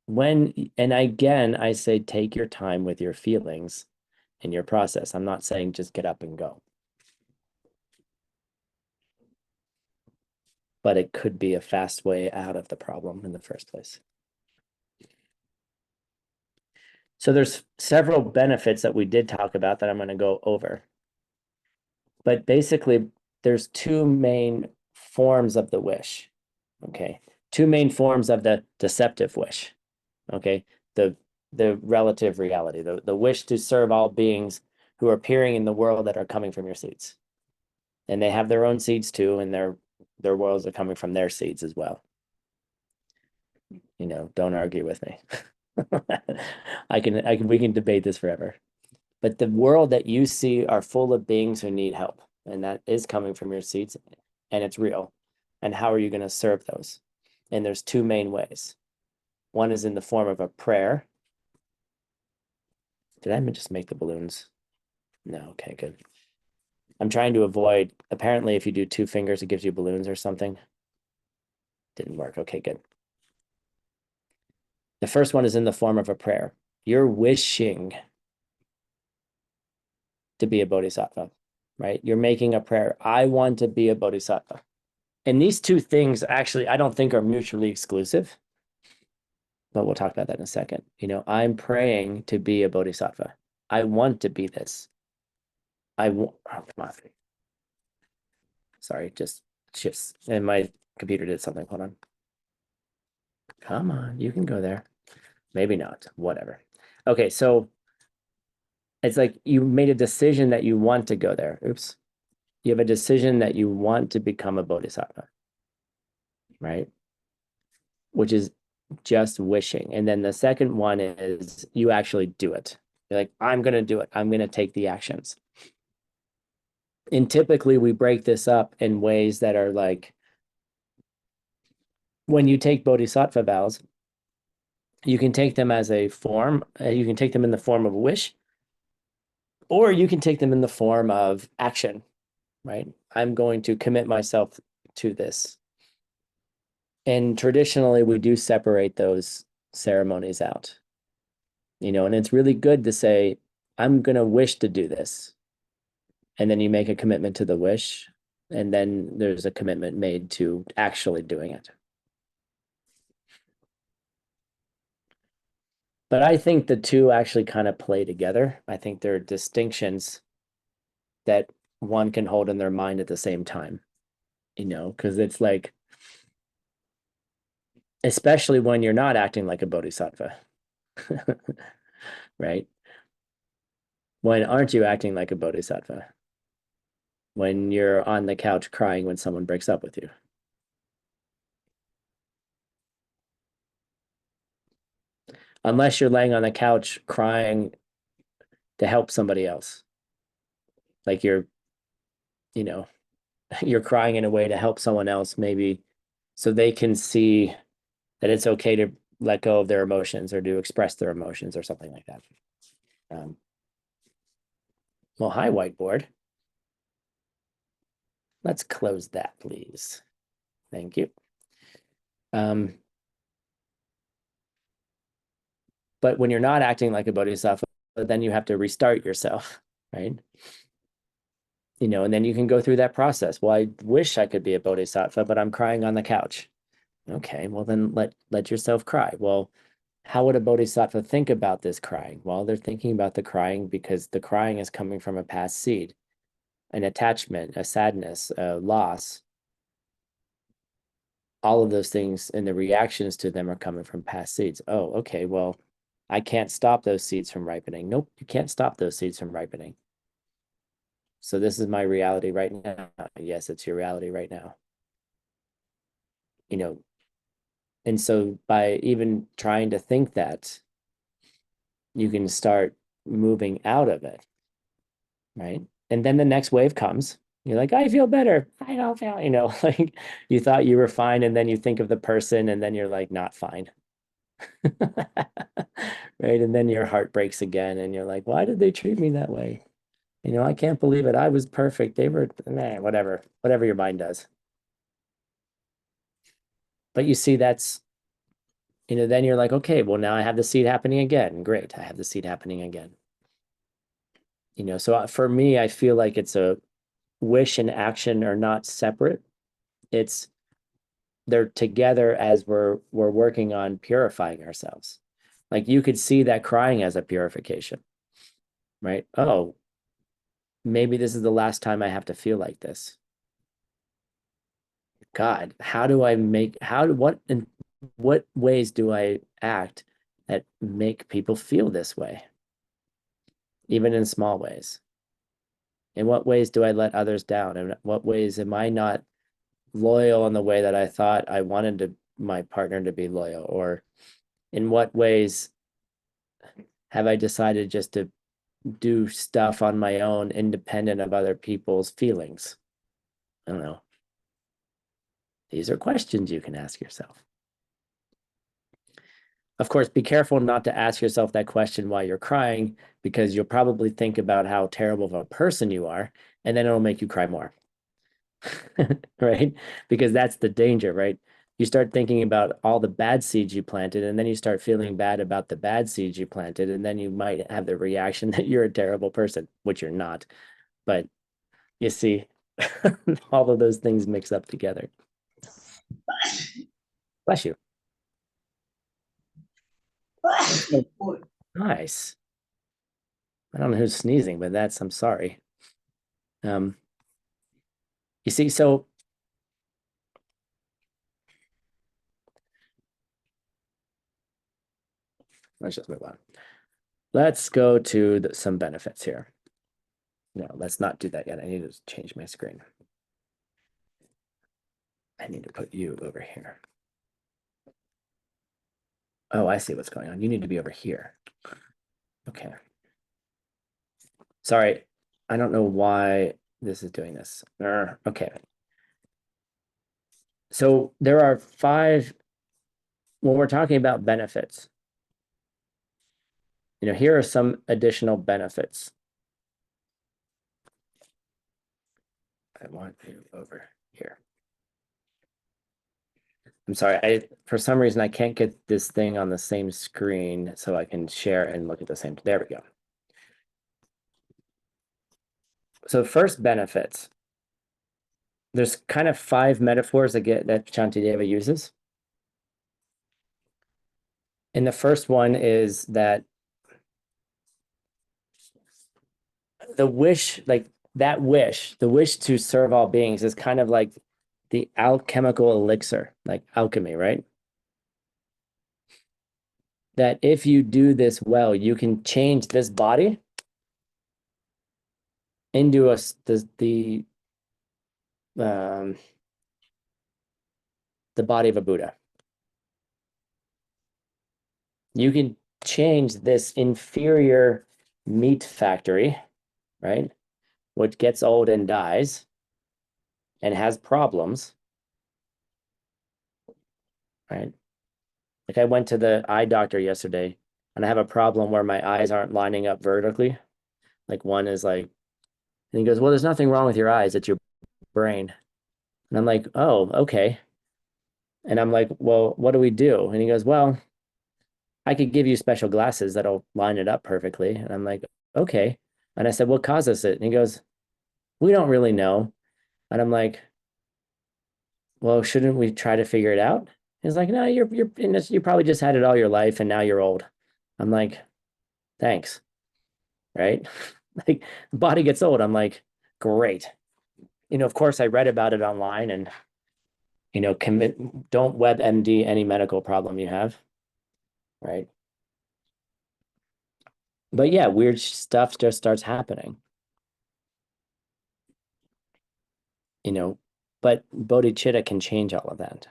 and again, I say take your time with your feelings in your process. I'm not saying just get up and go. But it could be a fast way out of the problem in the first place. So there's several benefits that we did talk about that I'm going to go over. But basically, there's two main forms of the wish. Okay. Two main forms of the deceptive wish. Okay. The relative reality, the wish to serve all beings who are appearing in the world that are coming from your seeds. And they have their own seeds too, and their worlds are coming from their seeds as well. You know, don't argue with me. We can debate this forever. But the world that you see are full of beings who need help, and that is coming from your seeds, and it's real. And how are you going to serve those? And there's two main ways. One is in the form of a prayer. Did I just make the balloons? No, okay, good. I'm trying to avoid, apparently if you do two fingers, it gives you balloons or something. Didn't work, okay, good. The first one is in the form of a prayer. You're wishing to be a bodhisattva, right? You're making a prayer. I want to be a bodhisattva. And these two things actually, I don't think are mutually exclusive, but we'll talk about that in a second. You know, I'm praying to be a bodhisattva. I want to be this. Oh, come on. Sorry, just shifts. And my computer did something. Hold on. Come on, you can go there. Maybe not, whatever. Okay, so it's like you made a decision that you want to go there. Oops. You have a decision that you want to become a bodhisattva, right? Which is just wishing. And then the second one is you actually do it. You're like, I'm going to do it. I'm going to take the actions. And typically we break this up in ways that are like, when you take bodhisattva vows, you can take them as a form, you can take them in the form of a wish, or you can take them in the form of action, right? I'm going to commit myself to this. And traditionally, we do separate those ceremonies out, you know, and it's really good to say, I'm going to wish to do this. And then you make a commitment to the wish, and then there's a commitment made to actually doing it. But I think the two actually kind of play together. I think there are distinctions that one can hold in their mind at the same time, you know, because it's like, especially when you're not acting like a bodhisattva, right? When aren't you acting like a bodhisattva? When you're on the couch crying when someone breaks up with you. Unless you're laying on the couch crying to help somebody else. Like you're, you know, you're crying in a way to help someone else, maybe so they can see that it's okay to let go of their emotions or to express their emotions or something like that. Well, hi, whiteboard. Let's close that, please. Thank you. But when you're not acting like a bodhisattva, then you have to restart yourself, right? You know, and then you can go through that process. Well, I wish I could be a bodhisattva, but I'm crying on the couch. Okay, well then let yourself cry. Well, how would a bodhisattva think about this crying? Well, they're thinking about the crying because the crying is coming from a past seed, an attachment, a sadness, a loss. All of those things and the reactions to them are coming from past seeds. Oh, okay, well, I can't stop those seeds from ripening. Nope, you can't stop those seeds from ripening. So this is my reality right now. Yes, it's your reality right now. You know, and so by even trying to think that, you can start moving out of it, right? And then the next wave comes. You're like, I feel better. I don't feel, you know, like you thought you were fine, and then you think of the person, and then you're like, not fine. Right? And then your heart breaks again, and you're like, why did they treat me that way? You know, I can't believe it. I was perfect. They were, whatever your mind does. But you see, that's, then you're like, okay, well, now I have the seed happening again. Great. I have the seed happening again. So for me, I feel like it's a wish and action are not separate. They're together as we're working on purifying ourselves. Like you could see that crying as a purification, right? Oh, maybe this is the last time I have to feel like this. God, in what ways do I act that make people feel this way? Even in small ways. In what ways do I let others down? In what ways am I not loyal in the way that I thought I wanted my partner to be loyal? Or in what ways have I decided just to do stuff on my own, independent of other people's feelings? I don't know. These are questions you can ask yourself. Of course, be careful not to ask yourself that question while you're crying, because you'll probably think about how terrible of a person you are, and then it'll make you cry more. Right? Because that's the danger, right? You start thinking about all the bad seeds you planted, and then you start feeling bad about the bad seeds you planted, and then you might have the reaction that you're a terrible person, which you're not. But you see, all of those things mix up together. Bless you. Nice. I don't know who's sneezing, but I'm sorry. You see, so let's just move on. Let's go to some benefits here. No, let's not do that yet. I need to change my screen. I need to put you over here. Oh, I see what's going on. You need to be over here. Okay. Sorry, I don't know why this is doing this. Okay. So there are 5, when we're talking about benefits, here are some additional benefits. I want you over here. I'm sorry, for some reason I can't get this thing on the same screen so I can share and look at the same. There we go. So first, benefits. There's kind of 5 metaphors that Shantideva uses. And the first one is that the wish, the wish to serve all beings is kind of like the alchemical elixir, like alchemy, right? That if you do this well, you can change this body into the body of a Buddha. You can change this inferior meat factory, right? Which gets old and dies and has problems, right? Like I went to the eye doctor yesterday and I have a problem where my eyes aren't lining up vertically. Like one is like, and he goes, well, there's nothing wrong with your eyes. It's your brain. And I'm like, oh, okay. And I'm like, well, what do we do? And he goes, well, I could give you special glasses that'll line it up perfectly. And I'm like, okay. And I said, what causes it? And he goes, we don't really know. And I'm like, well, shouldn't we try to figure it out? He's like, no, you probably just had it all your life and now you're old. I'm like, thanks. Right? Like body gets old. I'm like, great. Of course I read about it online and, don't WebMD any medical problem you have. Right. But yeah, weird stuff just starts happening. But bodhicitta can change all of that.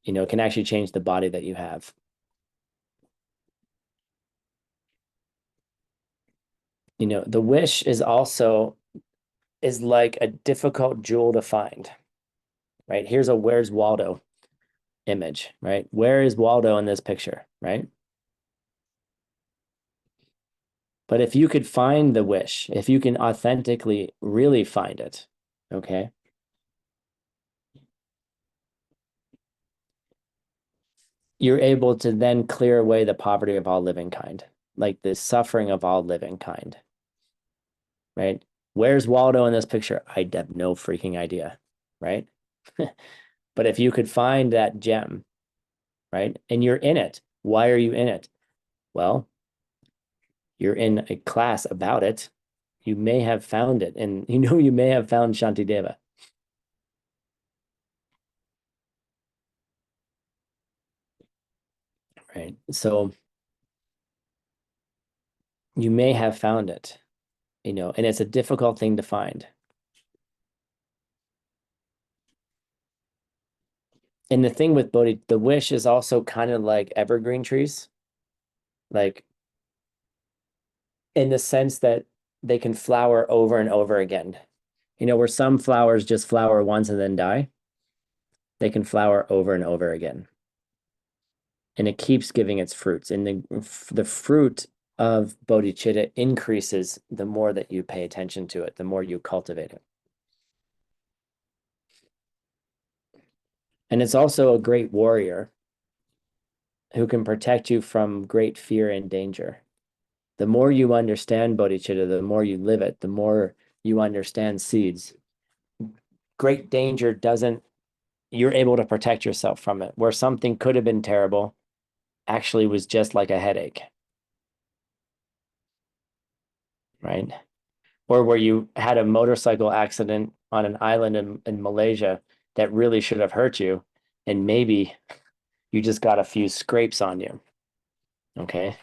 It can actually change the body that you have. The wish is like a difficult jewel to find, right? Here's a Where's Waldo image, right? Where is Waldo in this picture, right? But if you could find the wish, if you can authentically really find it, okay? you're able to then clear away the poverty of all living kind, like the suffering of all living kind, right? Where's Waldo in this picture? I have no freaking idea, right? But if you could find that gem, right, and you're in it, why are you in it? Well, you're in a class about it. You may have found it, and you may have found Shantideva. Right. So you may have found it, and it's a difficult thing to find. And the thing with Bodhi, the wish is also kind of like evergreen trees, like in the sense that they can flower over and over again. Where some flowers just flower once and then die, they can flower over and over again. And it keeps giving its fruits. And the fruit of bodhicitta increases the more that you pay attention to it, the more you cultivate it. And it's also a great warrior who can protect you from great fear and danger. The more you understand bodhicitta, the more you live it, the more you understand seeds. Great danger doesn't, you're able to protect yourself from it. Where something could have been terrible, actually was just like a headache, right? Or where you had a motorcycle accident on an island in Malaysia that really should have hurt you, and maybe you just got a few scrapes on you. Okay.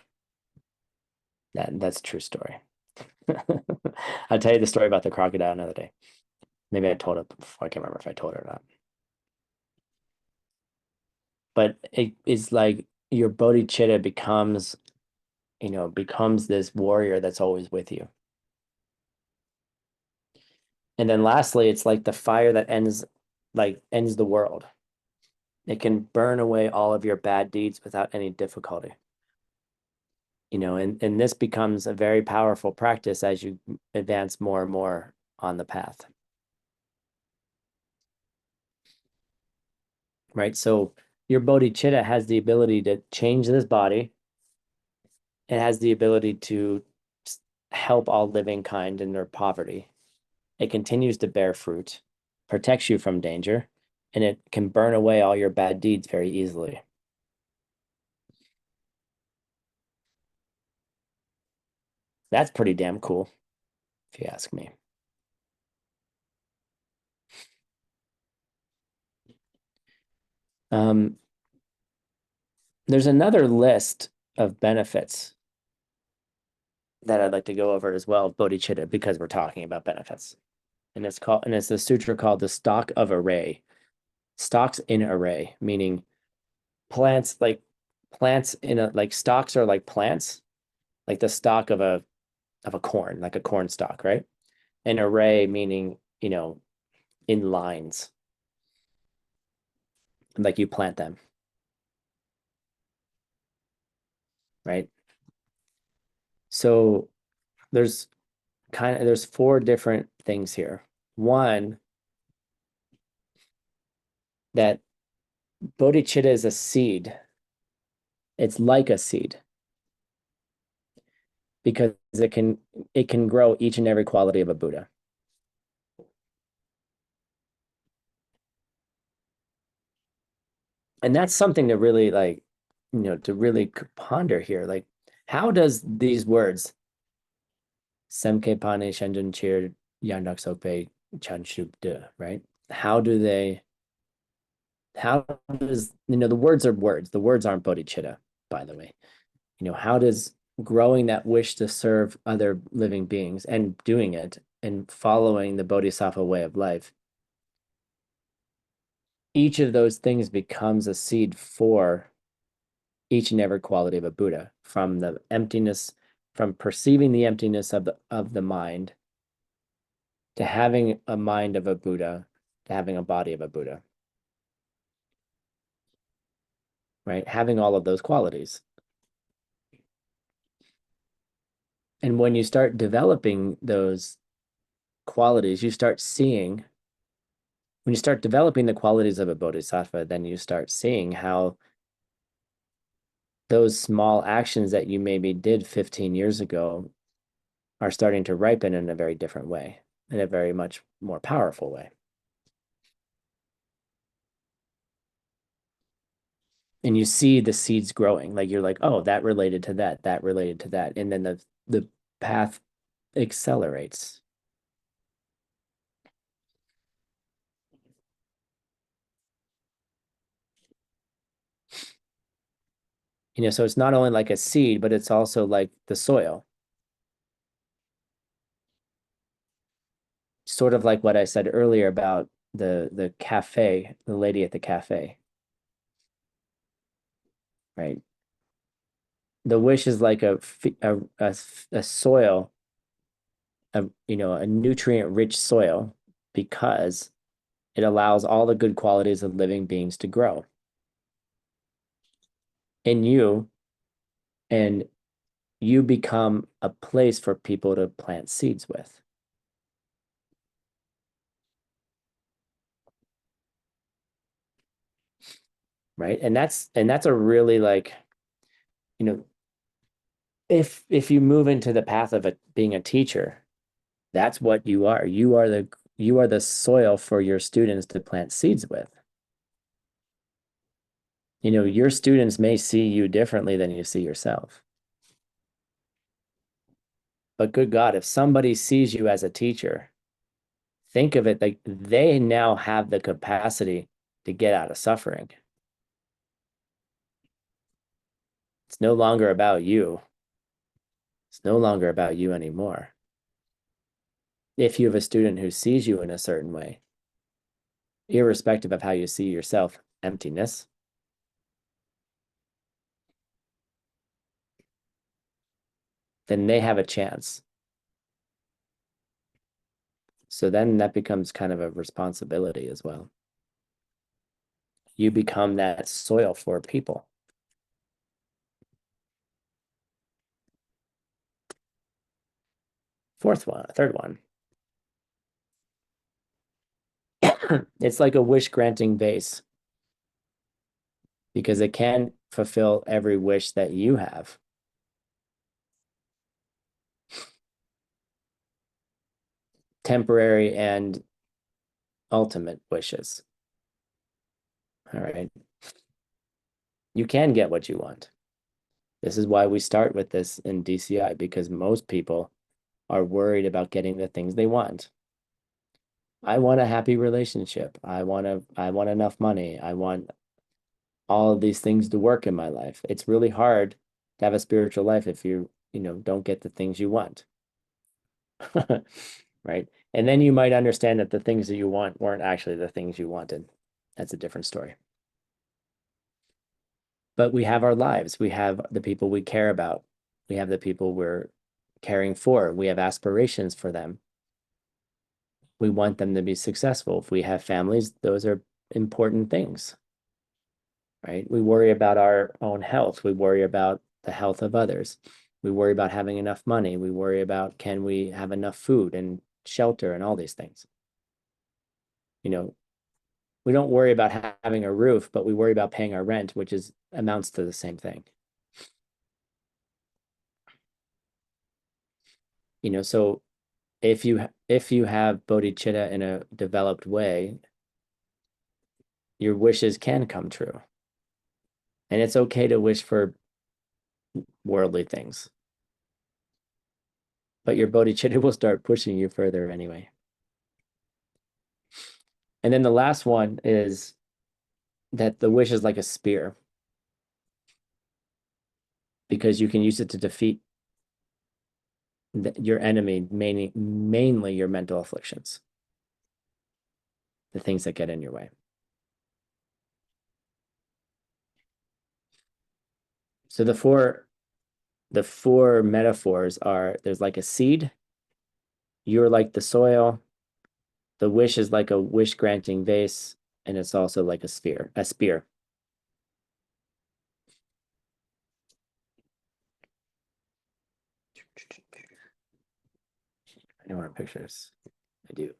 That's a true story. I'll tell you the story about the crocodile another day. Maybe I told it before. I can't remember if I told it or not. But it is like your bodhicitta becomes this warrior that's always with you. And then lastly, it's like the fire that ends the world. It can burn away all of your bad deeds without any difficulty. And this becomes a very powerful practice as you advance more and more on the path. Right? So your bodhicitta has the ability to change this body. It has the ability to help all living kind in their poverty. It continues to bear fruit, protects you from danger, and it can burn away all your bad deeds very easily. That's pretty damn cool, if you ask me. There's another list of benefits that I'd like to go over as well, bodhicitta, because we're talking about benefits. And it's the sutra called the stock of array. Stocks in array, meaning plants in a like stalks are like plants, like the stalk of a corn, like a corn stalk, right? An array meaning, in lines, like you plant them, right? So there's four different things here. One, that bodhicitta is a seed. It's like a seed because it can grow each and every quality of a Buddha. And that's something to really ponder here. Like, how does these words, Semke Pane Shenjun Chir Yandak Sokpe Chan Shuk De, right? How does, the words are words. The words aren't bodhicitta, by the way. How does growing that wish to serve other living beings and doing it and following the bodhisattva way of life, each of those things becomes a seed for each and every quality of a Buddha, from the emptiness, from perceiving the emptiness of the mind, to having a mind of a Buddha, to having a body of a Buddha, right? Having all of those qualities. And when you start developing those qualities, when you start developing the qualities of a bodhisattva, then you start seeing how those small actions that you maybe did 15 years ago are starting to ripen in a very different way, in a very much more powerful way. And you see the seeds growing, like you're like, oh, that related to that, that related to that. And then the path accelerates. So it's not only like a seed, but it's also like the soil. Sort of like what I said earlier about the cafe, the lady at the cafe, right? The wish is like a soil, a nutrient rich soil, because it allows all the good qualities of living beings to grow in you, and you become a place for people to plant seeds with. Right. And that's a really like, if you move into the path of being a teacher, that's what you are. You are the soil for your students to plant seeds with. Your students may see you differently than you see yourself. But good God, if somebody sees you as a teacher, think of it like they now have the capacity to get out of suffering. It's no longer about you. It's no longer about you anymore. If you have a student who sees you in a certain way, irrespective of how you see yourself, emptiness, then they have a chance. So then that becomes kind of a responsibility as well. You become that soil for people. Third one. It's like a wish granting vase, because it can fulfill every wish that you have. Temporary and ultimate wishes. All right. You can get what you want. This is why we start with this in DCI, because most people are worried about getting the things they want. I want a happy relationship. I want enough money. I want all of these things to work in my life. It's really hard to have a spiritual life if you don't get the things you want. Right? And then you might understand that the things that you want weren't actually the things you wanted. That's a different story. But we have our lives. We have the people we care about. We have the people we're caring for. We have aspirations for them. We want them to be successful. If we have families, those are important things, right? We worry about our own health. We worry about the health of others. We worry about having enough money. We worry about, can we have enough food and shelter and all these things. We don't worry about having a roof, but we worry about paying our rent, which amounts to the same thing. So if you have bodhicitta in a developed way, your wishes can come true. And it's okay to wish for worldly things. But your bodhicitta will start pushing you further anyway. And then the last one is that the wish is like a spear, because you can use it to defeat your enemy, mainly your mental afflictions, the things that get in your way. So the four metaphors are, there's like a seed, you're like the soil, the wish is like a wish granting vase, and it's also like a spear. I don't want pictures. I do.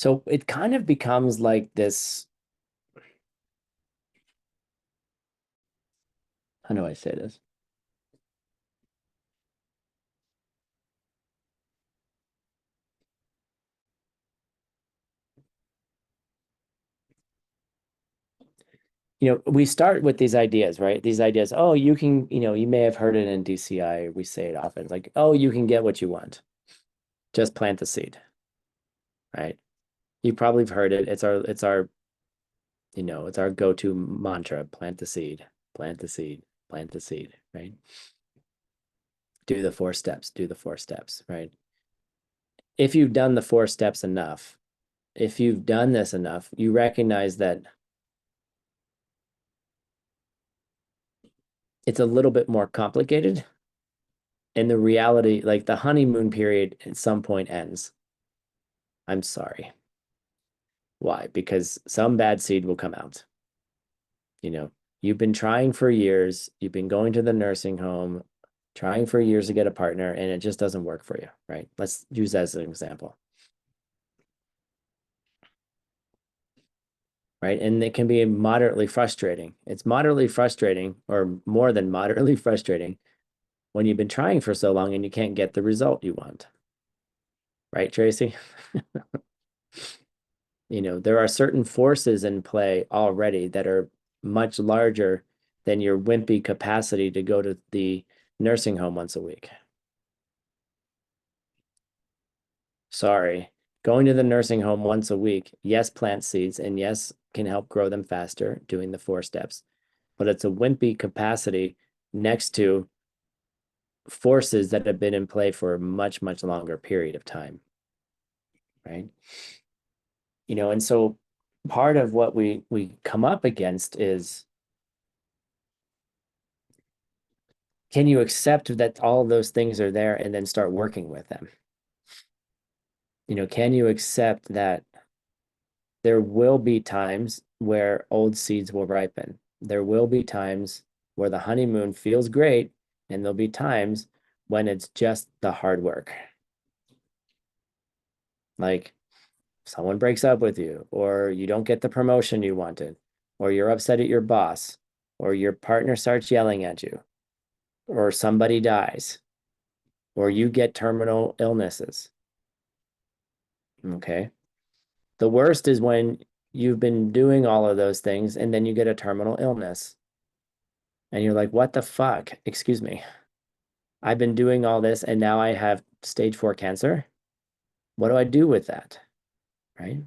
So it kind of becomes like this, how do I say this? We start with these ideas, right? These ideas, oh, you can, you may have heard it in DCI, we say it often, like, oh, you can get what you want. Just plant the seed, right? You probably have heard it. It's our go-to mantra, plant the seed, plant the seed, plant the seed, right? Do the 4 steps, do the 4 steps, right? If you've done the 4 steps enough, if you've done this enough, you recognize that it's a little bit more complicated. And the reality, like the honeymoon period at some point ends. I'm sorry. Why? Because some bad seed will come out. You've been trying for years, you've been going to the nursing home, trying for years to get a partner, and it just doesn't work for you, right? Let's use that as an example. Right? And it can be moderately frustrating. It's moderately frustrating, or more than moderately frustrating, when you've been trying for so long and you can't get the result you want. Right, Tracy? There are certain forces in play already that are much larger than your wimpy capacity to go to the nursing home once a week. Sorry. Going to the nursing home once a week, yes, plant seeds, and yes, can help grow them faster doing the 4 steps, but it's a wimpy capacity next to forces that have been in play for a much, much longer period of time, right? And so part of what we come up against is, can you accept that all those things are there and then start working with them? Can you accept that there will be times where old seeds will ripen? There will be times where the honeymoon feels great, and there'll be times when it's just the hard work. Like someone breaks up with you, or you don't get the promotion you wanted, or you're upset at your boss, or your partner starts yelling at you, or somebody dies, or you get terminal illnesses. Okay. The worst is when you've been doing all of those things and then you get a terminal illness. And you're like, what the fuck? Excuse me. I've been doing all this and now I have stage 4 cancer. What do I do with that? Right?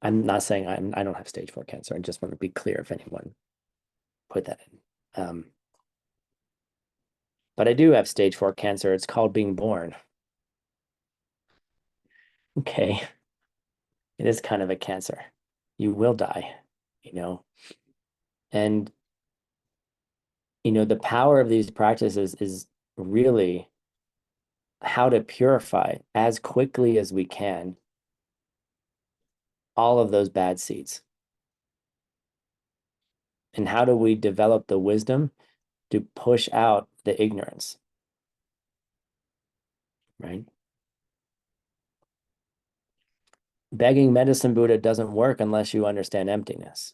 I'm not saying I don't have stage 4 cancer. I just want to be clear if anyone put that in. But I do have stage 4 cancer. It's called being born. Okay. It is kind of a cancer. You will die, And the power of these practices is really how to purify as quickly as we can all of those bad seeds. And how do we develop the wisdom to push out the ignorance? Right? Begging medicine Buddha doesn't work unless you understand emptiness.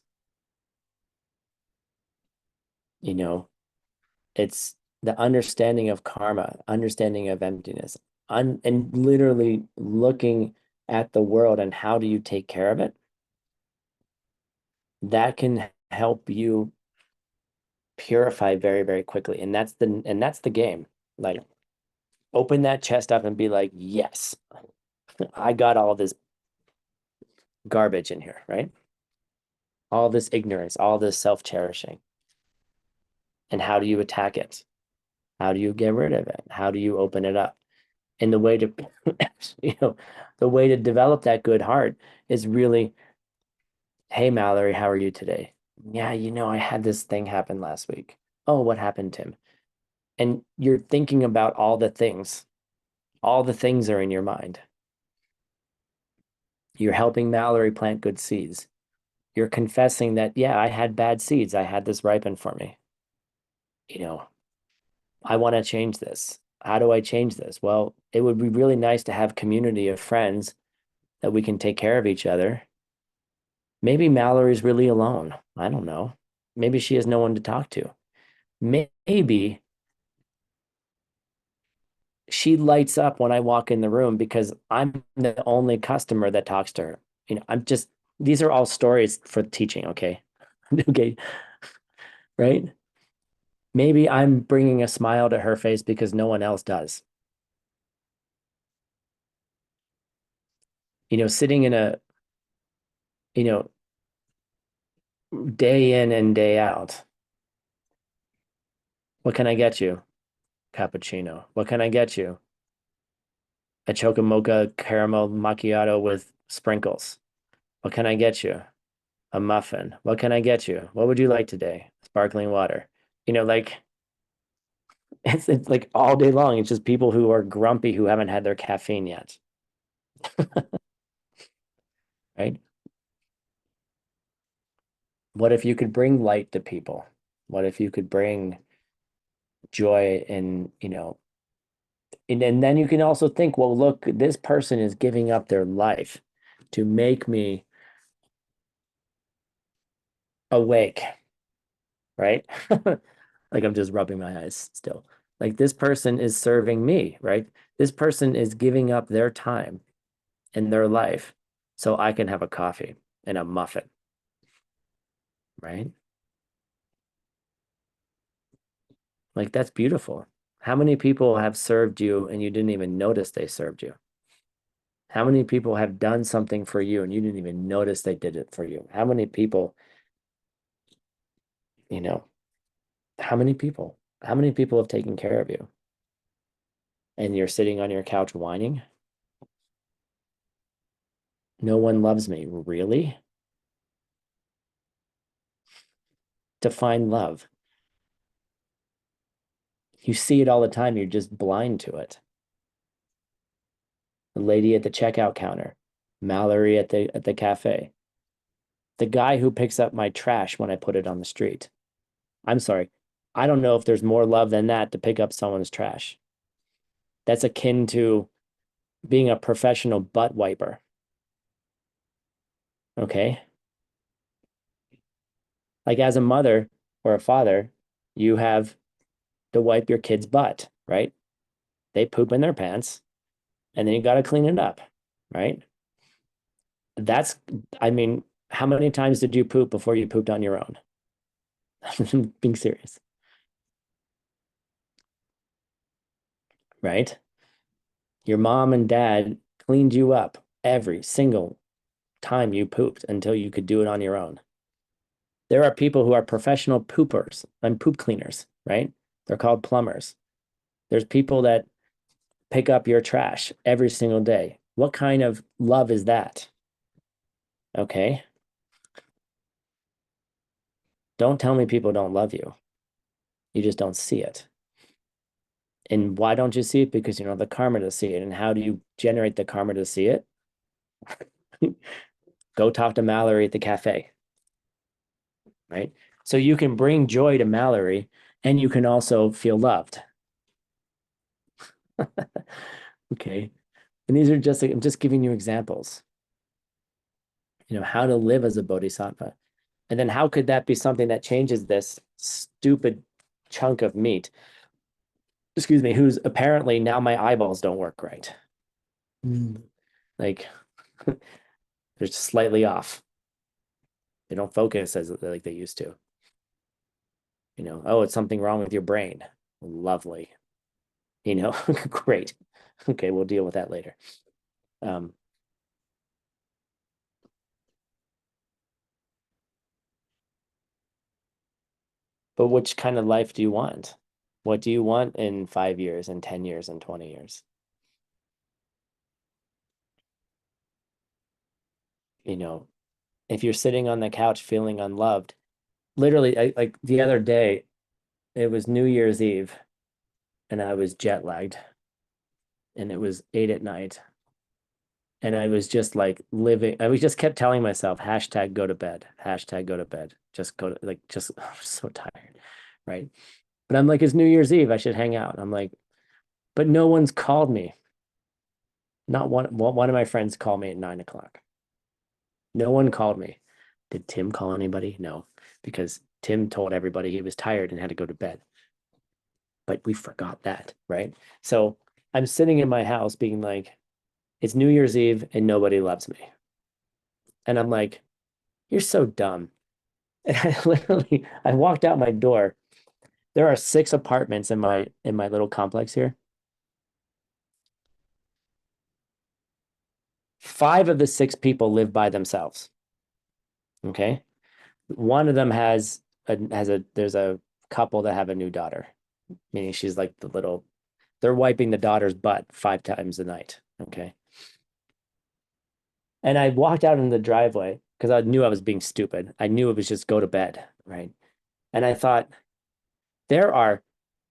It's the understanding of karma, understanding of emptiness, and literally looking at the world and how do you take care of it. That can help you purify very, very quickly. And that's the game. Like, open that chest up and be like, yes, I got all this garbage in here, right? All this ignorance, all this self-cherishing. And how do you attack it? How do you get rid of it? How do you open it up? And the way to, the way to develop that good heart is really, hey, Mallory, how are you today? Yeah, I had this thing happen last week. Oh, what happened, Tim? And you're thinking about all the things. All the things are in your mind. You're helping Mallory plant good seeds. You're confessing that, yeah, I had bad seeds. I had this ripen for me. I want to change this. how do I change this? Well, it would be really nice to have community of friends that we can take care of each other. Maybe Mallory's really alone. I don't know. Maybe she has no one to talk to. Maybe she lights up when I walk in the room because I'm the only customer that talks to her. These are all stories for teaching, okay? Okay, right? Maybe I'm bringing a smile to her face because no one else does. Sitting in a, you know, day in and day out. What can I get you? Cappuccino. What can I get you? A Chocomocha caramel macchiato with sprinkles. What can I get you? A muffin. What can I get you? What would you like today? Sparkling water. Like it's like all day long. It's just people who are grumpy who haven't had their caffeine yet. Right? What if you could bring light to people? What if you could bring joy and then you can also think, well, look, this person is giving up their life to make me awake, right? Like I'm just rubbing my eyes still. Like this person is serving me, right? This person is giving up their time and their life so I can have a coffee and a muffin, right? Like that's beautiful. How many people have served you and you didn't even notice they served you? How many people have done something for you and you didn't even notice they did it for you? How many people, you know, how many people? How many people have taken care of you? And you're sitting on your couch whining? No one loves me. Really? Define love. You see it all the time. You're just blind to it. The lady at the checkout counter, Mallory at the cafe, the guy who picks up my trash when I put it on the street. I'm sorry. I don't know if there's more love than that to pick up someone's trash. That's akin to being a professional butt wiper. Okay. Like as a mother or a father, you have to wipe your kid's butt, right? They poop in their pants and then you got to clean it up, right? That's, I mean, how many times did you poop before you pooped on your own? I'm being serious, right? Your mom and dad cleaned you up every single time you pooped until you could do it on your own. There are people who are professional poopers and poop cleaners, right? They're called plumbers. There's people that pick up your trash every single day. What kind of love is that? Okay. Don't tell me people don't love you. You just don't see it. And why don't you see it? Because you don't have the karma to see it. And how do you generate the karma to see it? Go talk to Mallory at the cafe, right? So you can bring joy to Mallory and you can also feel loved. Okay. And these are just, I'm just giving you examples, how to live as a bodhisattva. And then how could that be something that changes this stupid chunk of meat, excuse me, who's apparently now my eyeballs don't work right. Like they're slightly off. They don't focus as like they used to. Oh, it's something wrong with your brain. Lovely. Great. Okay, we'll deal with that later. Um, but which kind of life do you want? What do you want in 5 years and 10 years and 20 years? If you're sitting on the couch feeling unloved, literally, like the other day, it was New Year's Eve and I was jet lagged and it was 8 at night. And I was just like living, I was just kept telling myself, hashtag go to bed, hashtag go to bed. Just go to just I'm so tired. Right. But I'm like, it's New Year's Eve. I should hang out. I'm like, but no one's called me. Not one of my friends called me at 9 o'clock. No one called me. Did Tim call anybody? No, because Tim told everybody he was tired and had to go to bed. But we forgot that, right? So I'm sitting in my house being like, it's New Year's Eve and nobody loves me. And I'm like, you're so dumb. And I walked out my door. There are 6 apartments in my little complex here. 5 of the 6 people live by themselves. Okay. One of them there's a couple that have a new daughter, meaning she's like they're wiping the daughter's butt 5 times a night. Okay. And I walked out in the driveway because I knew I was being stupid. I knew it was just go to bed, right? And I thought, there are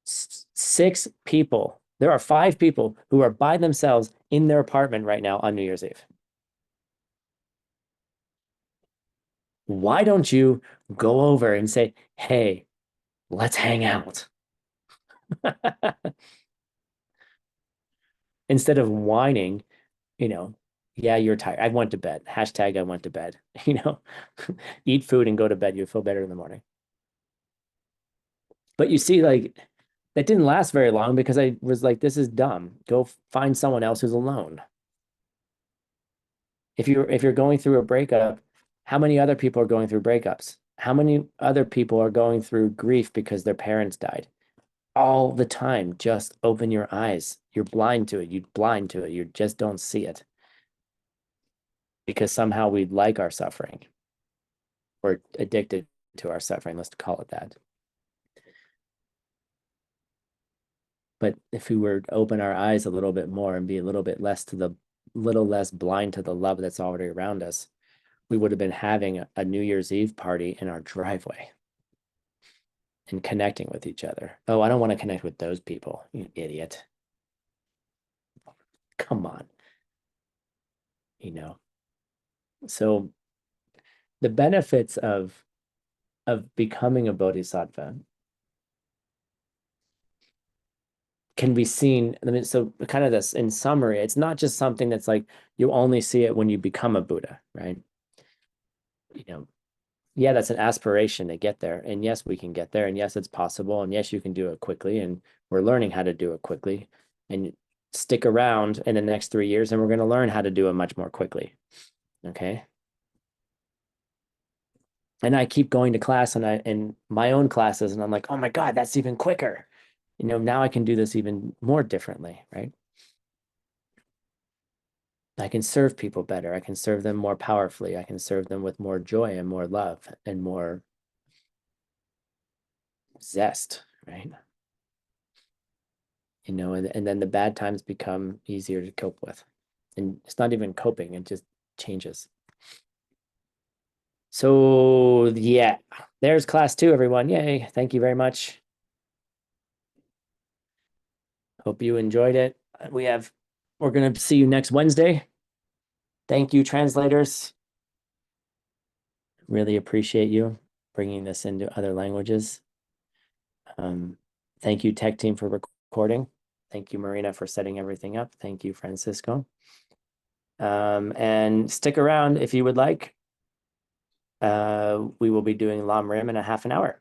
6 people, there are 5 people who are by themselves in their apartment right now on New Year's Eve. Why don't you go over and say, hey, let's hang out? Instead of whining, yeah, you're tired. I went to bed. Hashtag I went to bed. Eat food and go to bed. You'll feel better in the morning. But you see, like, that didn't last very long because I was like, this is dumb. Go find someone else who's alone. If you're going through a breakup, how many other people are going through breakups? How many other people are going through grief because their parents died? All the time. Just open your eyes. You're blind to it. You're blind to it. You just don't see it. Because somehow we like our suffering. We're addicted to our suffering. Let's call it that. But if we were to open our eyes a little bit more and be a little less blind to the love that's already around us, we would have been having a New Year's Eve party in our driveway and connecting with each other. Oh, I don't want to connect with those people, you idiot. Come on. So the benefits of becoming a bodhisattva can be seen. I mean, so kind of this in summary, it's not just something that's like you only see it when you become a Buddha, right? Yeah, that's an aspiration to get there. And yes, we can get there. And yes, it's possible. And yes, you can do it quickly. And we're learning how to do it quickly. And stick around in the next 3 years and we're going to learn how to do it much more quickly. Okay. And I keep going to class in my own classes and I'm like, oh my God, that's even quicker. Now I can do this even more differently, right? I can serve people better. I can serve them more powerfully. I can serve them with more joy and more love and more zest, right? And then the bad times become easier to cope with. And it's not even coping, it just changes. So yeah, there's class 2, everyone. Yay. Thank you very much. Hope you enjoyed it. We're going to see you next Wednesday. Thank you, translators. Really appreciate you bringing this into other languages. Thank you, tech team, for recording. Thank you, Marina, for setting everything up. Thank you, Francisco. And stick around if you would like. We will be doing Lam Rim in a half an hour.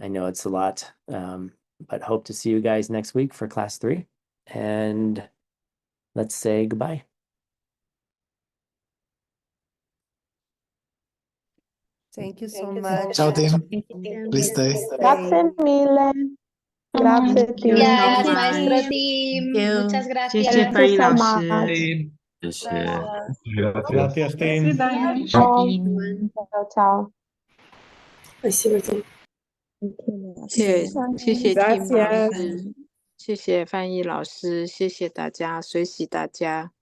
I know it's a lot, but hope to see you guys next week for class 3. And let's say goodbye. Thank you so much. Ciao Tim, please stay. Grazie mille. Grazie, Tim. Gracias, Thank you, maestro Tim. Tim. Thank you. Muchas 谢 gracias. 谢 Thank 翻 you 译 so 老 much. 师。谢谢。 Gracias, Tim. Ciao. Tim. Ciao, ciao.谢谢 Tim 老师，谢谢翻译老师，谢谢大家，随喜大家，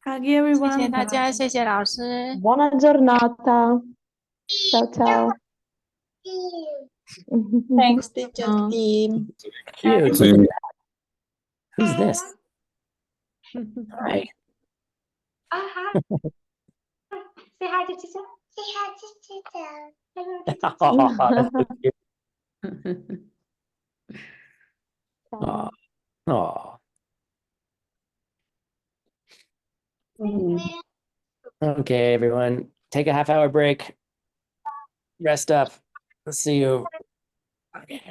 Hug everyone. 谢谢大家，谢谢老师。 Buona giornata. Ciao, ciao. Thanks, teacher Tim. Cute. Look at that. Who's this? Hi. Hi. Say hi to teacher. Say hi to teacher. Oh, that's so cute. Aw. Aw. Okay, everyone, take a half-hour break. Rest up. Let's see you. Okay.